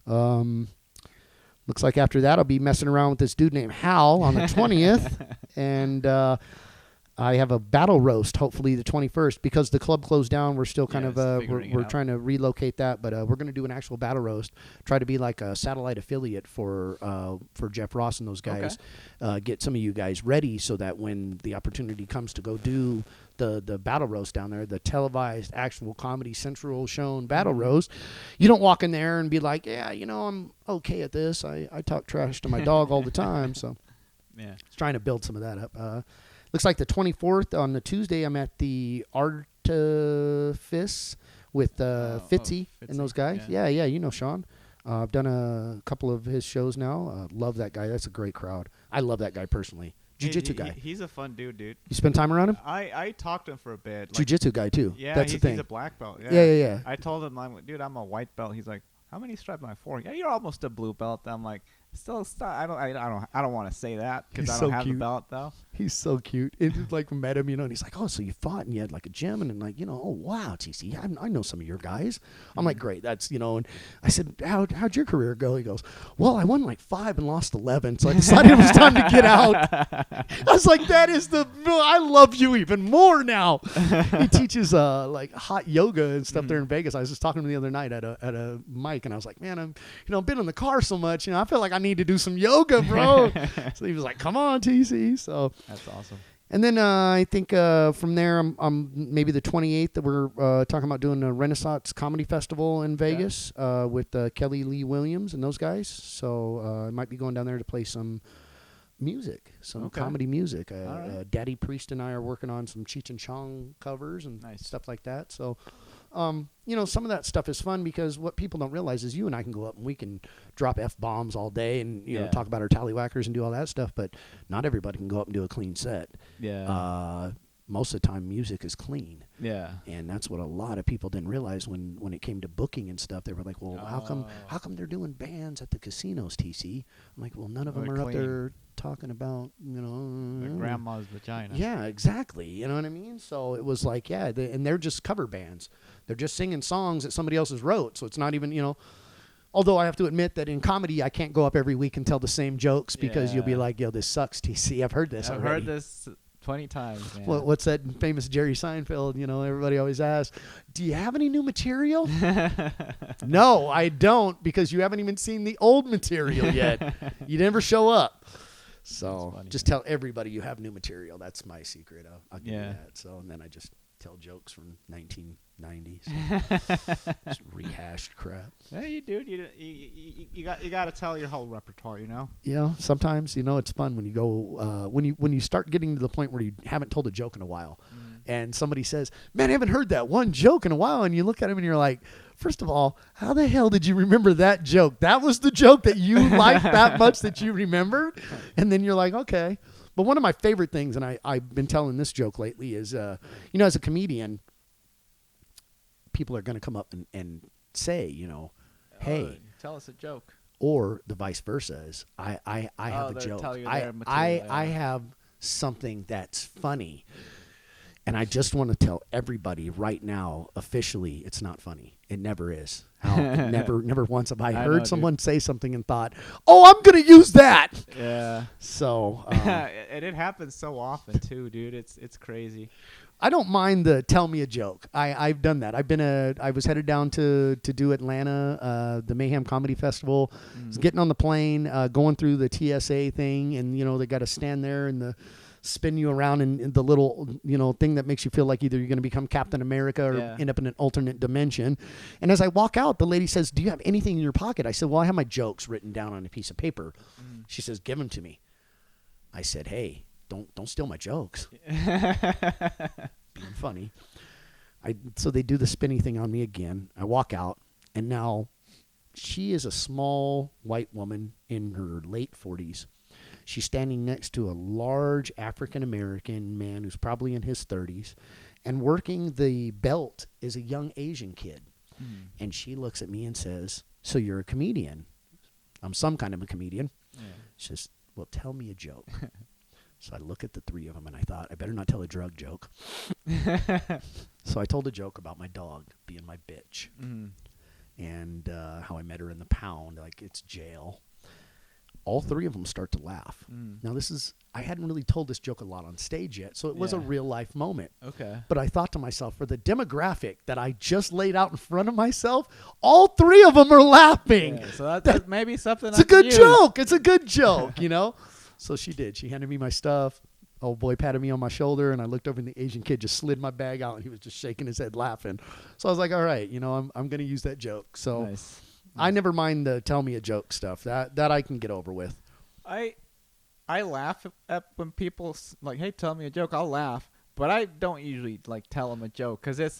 Looks like after that, I'll be messing around with this dude named Hal on the 20th. And I have a battle roast, hopefully the 21st. Because the club closed down, we're still kind of, we're trying to relocate that. But we're going to do an actual battle roast. Try to be like a satellite affiliate for Jeff Ross and those guys. Get some of you guys ready so that when the opportunity comes to go do the battle roast down there, the televised actual Comedy Central shown battle roast, you don't walk in there and be like, I'm okay at this. I talk trash to my dog all the time. So it's trying to build some of that up. Looks like the 24th on the Tuesday, I'm at the Artifice with Fitzy and those guys. Yeah, Sean. I've done a couple of his shows now. Love that guy. That's a great crowd. I love that guy personally. Jiu-jitsu guy. He's a fun dude. You spend time around him? I talked to him for a bit. Jiu-jitsu guy too. Yeah, that's the thing. He's a black belt. Yeah. I told him, I'm a white belt. He's like, how many stripes am I for? Yeah, you're almost a blue belt. I'm like, still, I don't want to say that because I don't have the belt though. He's so cute. It's like met him, and he's like, oh, so you fought and you had like a gym and like, oh wow, TC, I know some of your guys. I'm like, great, that's and I said, how'd your career go? He goes, well, I won like 5 and lost 11, so I decided it was time to get out. I was like, I love you even more now. He teaches like hot yoga and stuff there in Vegas. I was just talking to him the other night at a mic, and I was like, man, I've been in the car so much, I feel like I need to do some yoga, bro. So he was like, come on, TC. So that's awesome. And then I think from there, I'm maybe the 28th that we're talking about doing a Renaissance Comedy Festival in Vegas with Kelly Lee Williams and those guys. So I might be going down there to play some music, some comedy music. Right. Daddy Priest and I are working on some Cheech and Chong covers and stuff like that. So, some of that stuff is fun because what people don't realize is you and I can go up and we can drop F-bombs all day and, talk about our tallywhackers and do all that stuff, but not everybody can go up and do a clean set. Yeah. Most of the time music is clean. Yeah. And that's what a lot of people didn't realize when it came to booking and stuff. They were like, well, how come they're doing bands at the casinos, TC? I'm like, well, none of them are up there talking about, grandma's vagina. Yeah, exactly. You know what I mean? So it was like, and they're just cover bands. They're just singing songs that somebody else has wrote. So it's not even, although I have to admit that in comedy, I can't go up every week and tell the same jokes because you'll be like, yo, this sucks, TC. I've heard this already. I've heard this Funny times, man. What's that famous Jerry Seinfeld? Everybody always asks, do you have any new material? No, I don't, because you haven't even seen the old material yet. You never show up. So funny, just tell everybody you have new material. That's my secret. I'll give you that. So, and then I just tell jokes from 1990s. Just rehashed crap. Yeah, you do. You got to tell your whole repertoire, Yeah, sometimes, it's fun when you go, when you start getting to the point where you haven't told a joke in a while. And somebody says, man, I haven't heard that one joke in a while. And you look at him and you're like, first of all, how the hell did you remember that joke? That was the joke that you liked that much that you remembered? And then you're like, okay. But one of my favorite things, and I've been telling this joke lately, is, as a comedian, people are going to come up and say, hey. Tell us a joke. Or the vice versa is, I have a joke. I have something that's funny. And I just want to tell everybody right now, officially, it's not funny. It never is. Never once have I heard someone say something and thought, oh, I'm going to use that. Yeah. So. And it happens so often, too, dude. It's crazy. I don't mind the tell me a joke. I've done that. I was headed down to do Atlanta, the Mayhem Comedy Festival. I was getting on the plane, going through the TSA thing, and, they got to stand there and spin you around in the little, thing that makes you feel like either you're going to become Captain America or end up in an alternate dimension. And as I walk out, the lady says, do you have anything in your pocket? I said, well, I have my jokes written down on a piece of paper. She says, give them to me. I said, hey, don't steal my jokes. Being funny. So they do the spinny thing on me again. I walk out, and now she is a small white woman in her late 40s. She's standing next to a large African-American man who's probably in his 30s, and working the belt is a young Asian kid. And she looks at me and says, so you're a comedian? I'm some kind of a comedian. Yeah. She says, well, tell me a joke. So I look at the three of them, and I thought, I better not tell a drug joke. So I told a joke about my dog being my bitch, and how I met her in the pound, like it's jail. All three of them start to laugh. Now I hadn't really told this joke a lot on stage yet, so it was a real life moment. Okay. But I thought to myself, for the demographic that I just laid out in front of myself, all three of them are laughing. Yeah, so that's maybe something it's a good joke. It's a good joke, So she did. She handed me my stuff. Old boy patted me on my shoulder, and I looked over, and the Asian kid just slid my bag out, and he was just shaking his head laughing. So I was like, all right, I'm going to use that joke. So nice. I never mind the tell me a joke stuff. That I can get over with. I laugh at when people like, hey, tell me a joke. I'll laugh, but I don't usually tell them a joke, because it's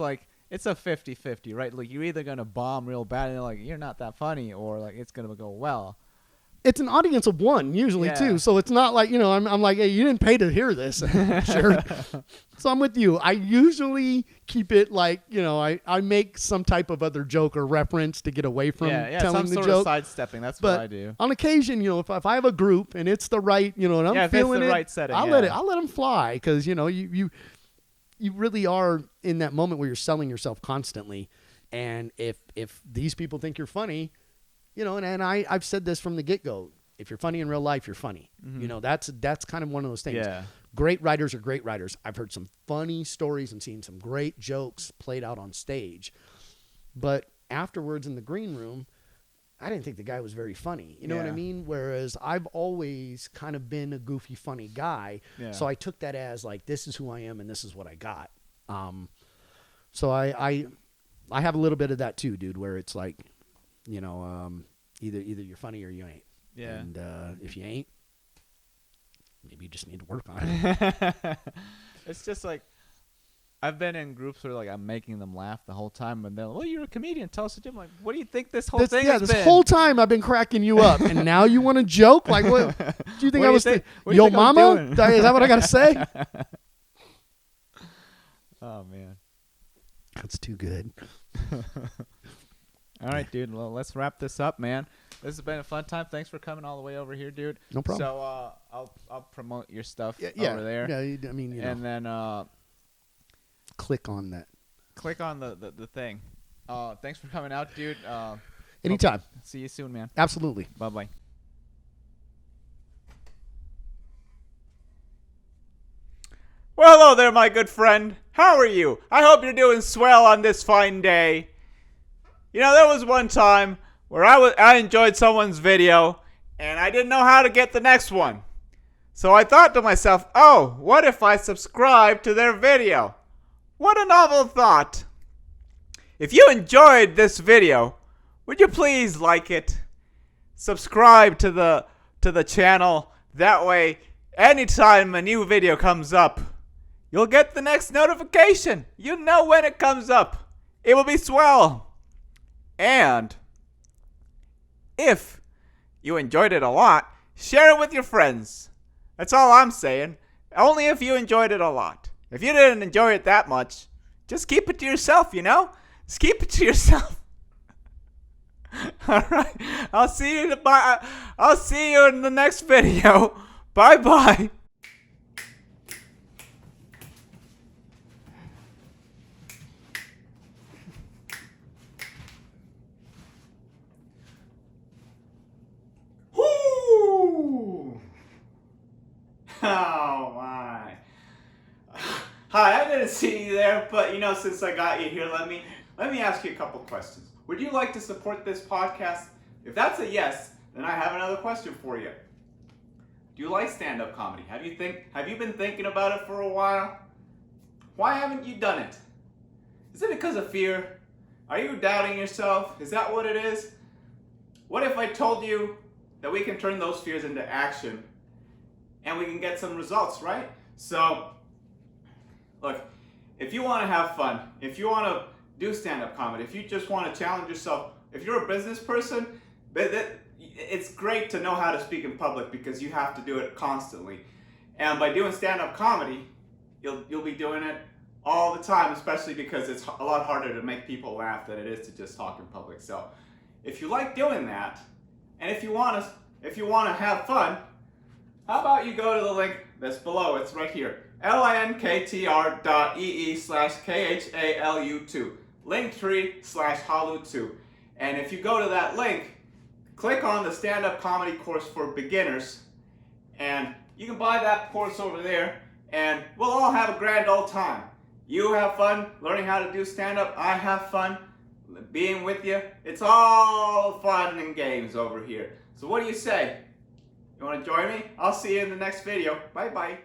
it's a 50-50, right? Like, you're either going to bomb real bad and you're not that funny, or it's going to go well. It's an audience of one usually too. So it's not like, I'm like, hey, you didn't pay to hear this. Sure. So I'm with you. I usually keep it I make some type of other joke or reference to get away from telling the joke. Some sort of sidestepping. That's what I do. On occasion, if I have a group and it's the right, and I'm feeling it, right setting, I'll let them fly, because, you really are in that moment where you're selling yourself constantly. And if these people think you're funny, and I've said this from the get-go. If you're funny in real life, you're funny. That's kind of one of those things. Yeah. Great writers are great writers. I've heard some funny stories and seen some great jokes played out on stage. But afterwards in the green room, I didn't think the guy was very funny. You know what I mean? Whereas I've always kind of been a goofy, funny guy. Yeah. So I took that as this is who I am and this is what I got. So I have a little bit of that too, dude, where it's either you're funny or you ain't. Yeah. And if you ain't, maybe you just need to work on it. It's just I've been in groups where I'm making them laugh the whole time, and they're like, well, you're a comedian, tell us a joke. I'm like, what do you think this whole thing has been? This whole time I've been cracking you up, and now you want to joke? What do you think I was thinking? Yo mama? Is that what I got to say? Oh, man. That's too good. All right, dude. Well, let's wrap this up, man. This has been a fun time. Thanks for coming all the way over here, dude. No problem. So I'll promote your stuff over there. Yeah, I mean, and then click on that. Click on the thing. Thanks for coming out, dude. Anytime. See you soon, man. Absolutely. Bye-bye. Well, hello there, my good friend. How are you? I hope you're doing swell on this fine day. You know, there was one time where I enjoyed someone's video, and I didn't know how to get the next one. So I thought to myself, oh, what if I subscribe to their video? What a novel thought. If you enjoyed this video, would you please like it? Subscribe to the channel. That way, anytime a new video comes up, you'll get the next notification. You know when it comes up. It will be swell. And if you enjoyed it a lot, share it with your friends. That's all I'm saying. Only if you enjoyed it a lot. If you didn't enjoy it that much, just keep it to yourself, you know? Just keep it to yourself. All right. I'll see you in the next video. Bye-bye. Whoo! Oh my. Hi, I didn't see you there, but you know, since I got you here, let me ask you a couple questions. Would you like to support this podcast? If that's a yes, then I have another question for you. Do you like stand-up comedy? Have you been thinking about it for a while? Why haven't you done it? Is it because of fear? Are you doubting yourself? Is that what it is? What if I told you that we can turn those fears into action and we can get some results, right? So, look, if you want to have fun, if you want to do stand-up comedy, if you just want to challenge yourself, if you're a business person, it's great to know how to speak in public because you have to do it constantly. And by doing stand-up comedy, you'll be doing it all the time, especially because it's a lot harder to make people laugh than it is to just talk in public. So, if you like doing that, and if you want to have fun, how about you go to the link that's below? It's right here. linktr.ee/khalu2. Linktree/Khalu2. And if you go to that link, click on the stand-up comedy course for beginners, and you can buy that course over there, and we'll all have a grand old time. You have fun learning how to do stand-up. I have fun being with you. It's all fun and games over here. So what do you say? You want to join me? I'll see you in the next video. Bye-bye.